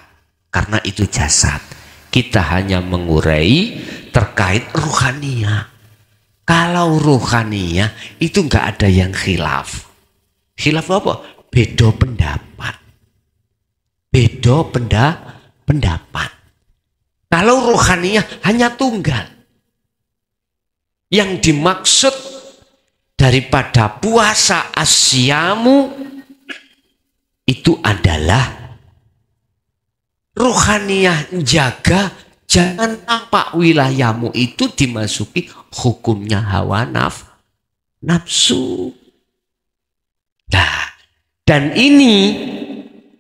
karena itu jasad. Kita hanya mengurai terkait ruhaniyah. Kalau ruhaniyah itu enggak ada yang khilaf. Khilaf apa? Beda pendapat. Beda pendapat. Kalau ruhaniyah hanya tunggal. Yang dimaksud daripada puasa asyamu itu adalah ruhaniyah jaga jangan tampak wilayahmu itu dimasuki hukumnya hawa nafsu. Nah, dan ini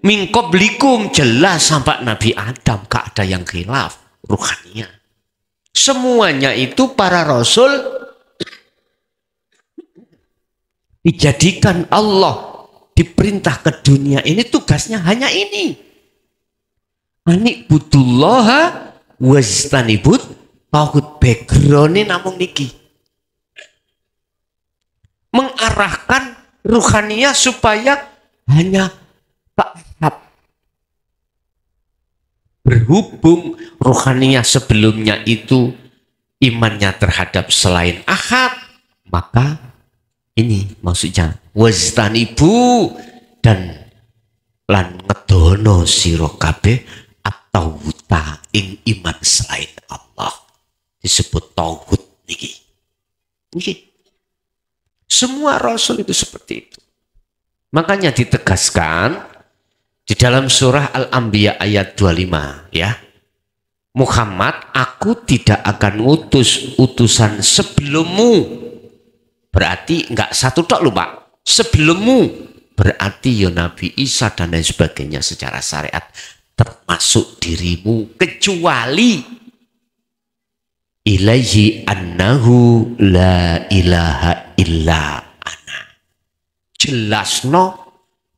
Min qablikum, jelas sampai Nabi Adam gak ada yang khilaf ruhaniyah. Semuanya itu para rasul dijadikan Allah, diperintah ke dunia ini, tugasnya hanya ini. Anik budullaha wajtanibut tauhid. Background namun niki mengarahkan ruhaniyah supaya hanya ta'hab. Berhubung ruhaniyah sebelumnya itu imannya terhadap selain ahad, maka ini maksudnya wajtanibu, dan lan ngedono sira kabeh atau wuta ing iman selain Allah, disebut tauhid niki. Niki. Semua rasul itu seperti itu. Makanya ditegaskan di dalam surah Al-Anbiya ayat 25 ya. Muhammad, aku tidak akan ngutus utusan sebelummu. Berarti enggak satu tok lho, Pak. Sebelummu berarti ya Nabi Isa dan lain sebagainya secara syariat, termasuk dirimu, kecuali ilaihi annahu la ilaha illa ana. Jelasno,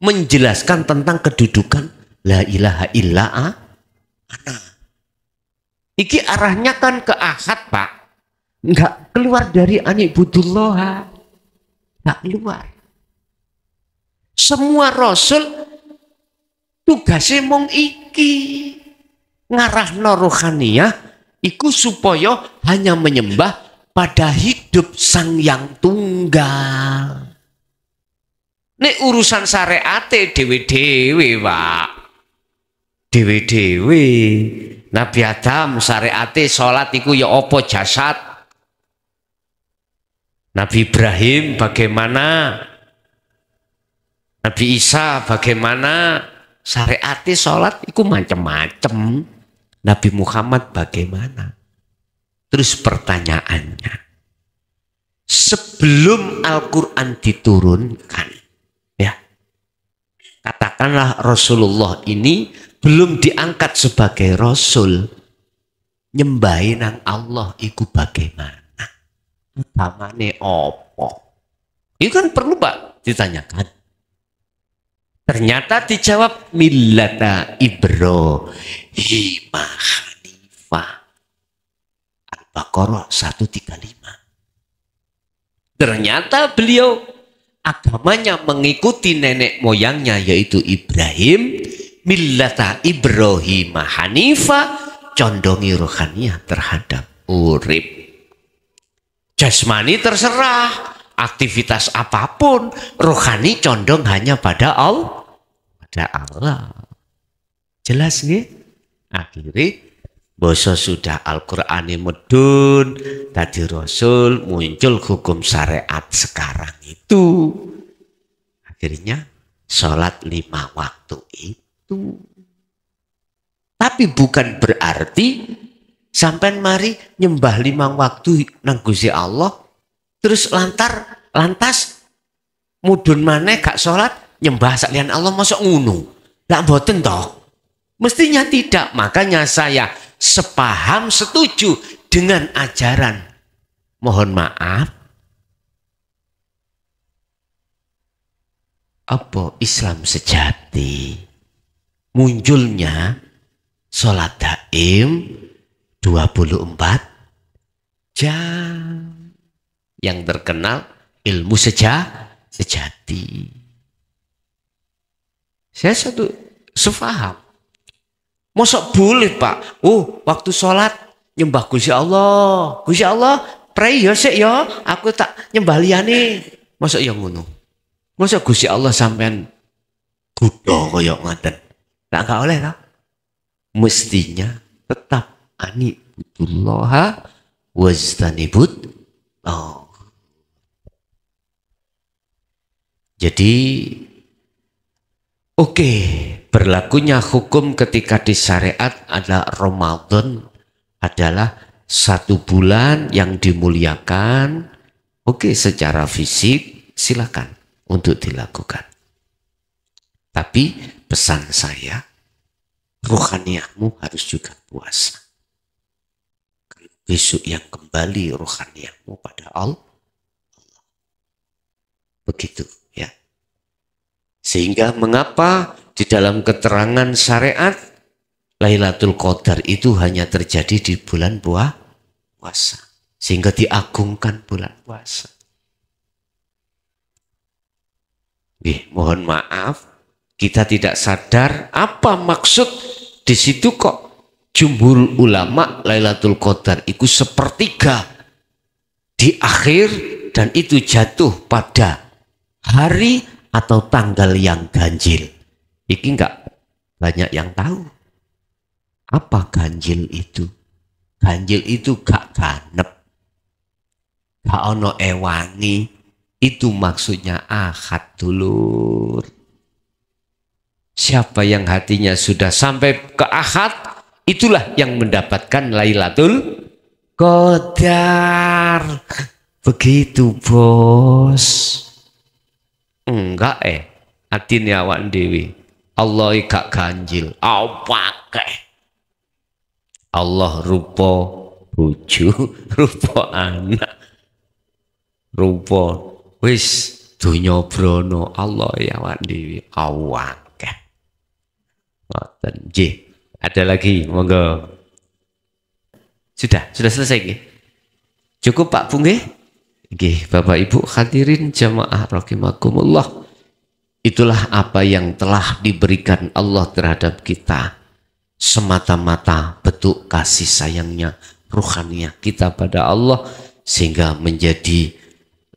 menjelaskan tentang kedudukan la ilaha illa ana. Iki arahnya kan ke ahad, Pak. Enggak keluar dari anibudullah. Enggak keluar. Semua rasul tugasnya mong iki ngarahno rohaniyah iku supaya hanya menyembah pada hidup Sang Yang Tunggal. Nek urusan syariate dewe-dewe, Pak. Dewe-dewe. Nabi Adam syariate salat iku ya apa jasad. Nabi Ibrahim bagaimana? Nabi Isa bagaimana? Syariate salat iku macam-macam. Nabi Muhammad bagaimana? Terus pertanyaannya, sebelum Al-Quran diturunkan, ya, katakanlah Rasulullah ini belum diangkat sebagai Rasul, nyembahin nang Allah iku bagaimana? Utamane opo? Itu kan perlu, Pak, ditanyakan. Ternyata dijawab millata Ibrahim Hanifah. Al-Baqarah 135. Ternyata beliau agamanya mengikuti nenek moyangnya, yaitu Ibrahim. Millata Ibrahim Hanifah, condongi rohaniyah terhadap urip. Jasmani terserah, aktivitas apapun, rohani condong hanya pada Allah. Jelas nggih? Akhirnya basa sudah Al-Qur'ane medun, tadi Rasul, muncul hukum syariat sekarang itu. Akhirnya sholat 5 waktu itu. Tapi bukan berarti sampai mari nyembah 5 waktu nang Gusti Allah, terus lantas mudun maneh gak sholat nyembah saklian Allah, masuk ngunu. Lah mboten toh. Mestinya tidak. Makanya saya sepaham, setuju dengan ajaran, mohon maaf, apa Islam sejati. Munculnya sholat daim 24 jam. Yang terkenal ilmu sejati. Saya sefaham. Mosok boleh, Pak? Oh, waktu sholat nyembah Gusti Allah. Gusti Allah, pray ya sik ya. Aku tak nyembah liyane. Mosok ya ngono. Mosok Gusti Allah sampean kuda kaya ngoten. Tak gak oleh ta? Mestinya tetap anibudullah wajtanibut. Oh. Jadi oke, berlakunya hukum ketika di syariat adalah Ramadan adalah 1 bulan yang dimuliakan. Oke, secara fisik silakan untuk dilakukan. Tapi pesan saya, ruhaniyahmu harus juga puasa. Kalau besok yang kembali ruhaniyahmu pada Allah. Begitu ya. Sehingga mengapa di dalam keterangan syariat Lailatul Qadar itu hanya terjadi di bulan puasa. Sehingga diagungkan bulan puasa. Mohon maaf, kita tidak sadar apa maksud di situ kok jumhur ulama Lailatul Qadar itu sepertiga di akhir dan itu jatuh pada hari atau tanggal yang ganjil. Iki enggak banyak yang tahu. Apa ganjil itu? Ganjil itu gak ganep, gak ono ewangi. Itu maksudnya ahad dulur. Siapa yang hatinya sudah sampai ke ahad, itulah yang mendapatkan Lailatul Qadar. Begitu bos. Enggak atine awak dewi. Allah gak ganjil. Pakai. Allah rupa bojo, rupa anak, rupa wis donya brono. Allah ya awak dhewe awake. Ngoten nggih. Ada lagi monggo. Sudah selesai nggih. Cukup Pak Bu nggih? Nggih, Bapak Ibu hadirin jamaah rahimakumullah. Itulah apa yang telah diberikan Allah terhadap kita. Semata-mata bentuk kasih sayangnya ruhaniyah kita pada Allah sehingga menjadi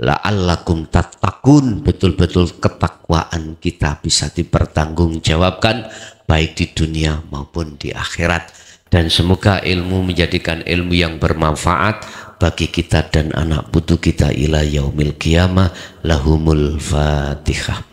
la'allakum tattaqun, betul-betul ketakwaan kita bisa dipertanggungjawabkan baik di dunia maupun di akhirat, dan semoga ilmu menjadikan ilmu yang bermanfaat bagi kita dan anak putu kita ila yaumil qiyamah. Lahumul Fatihah.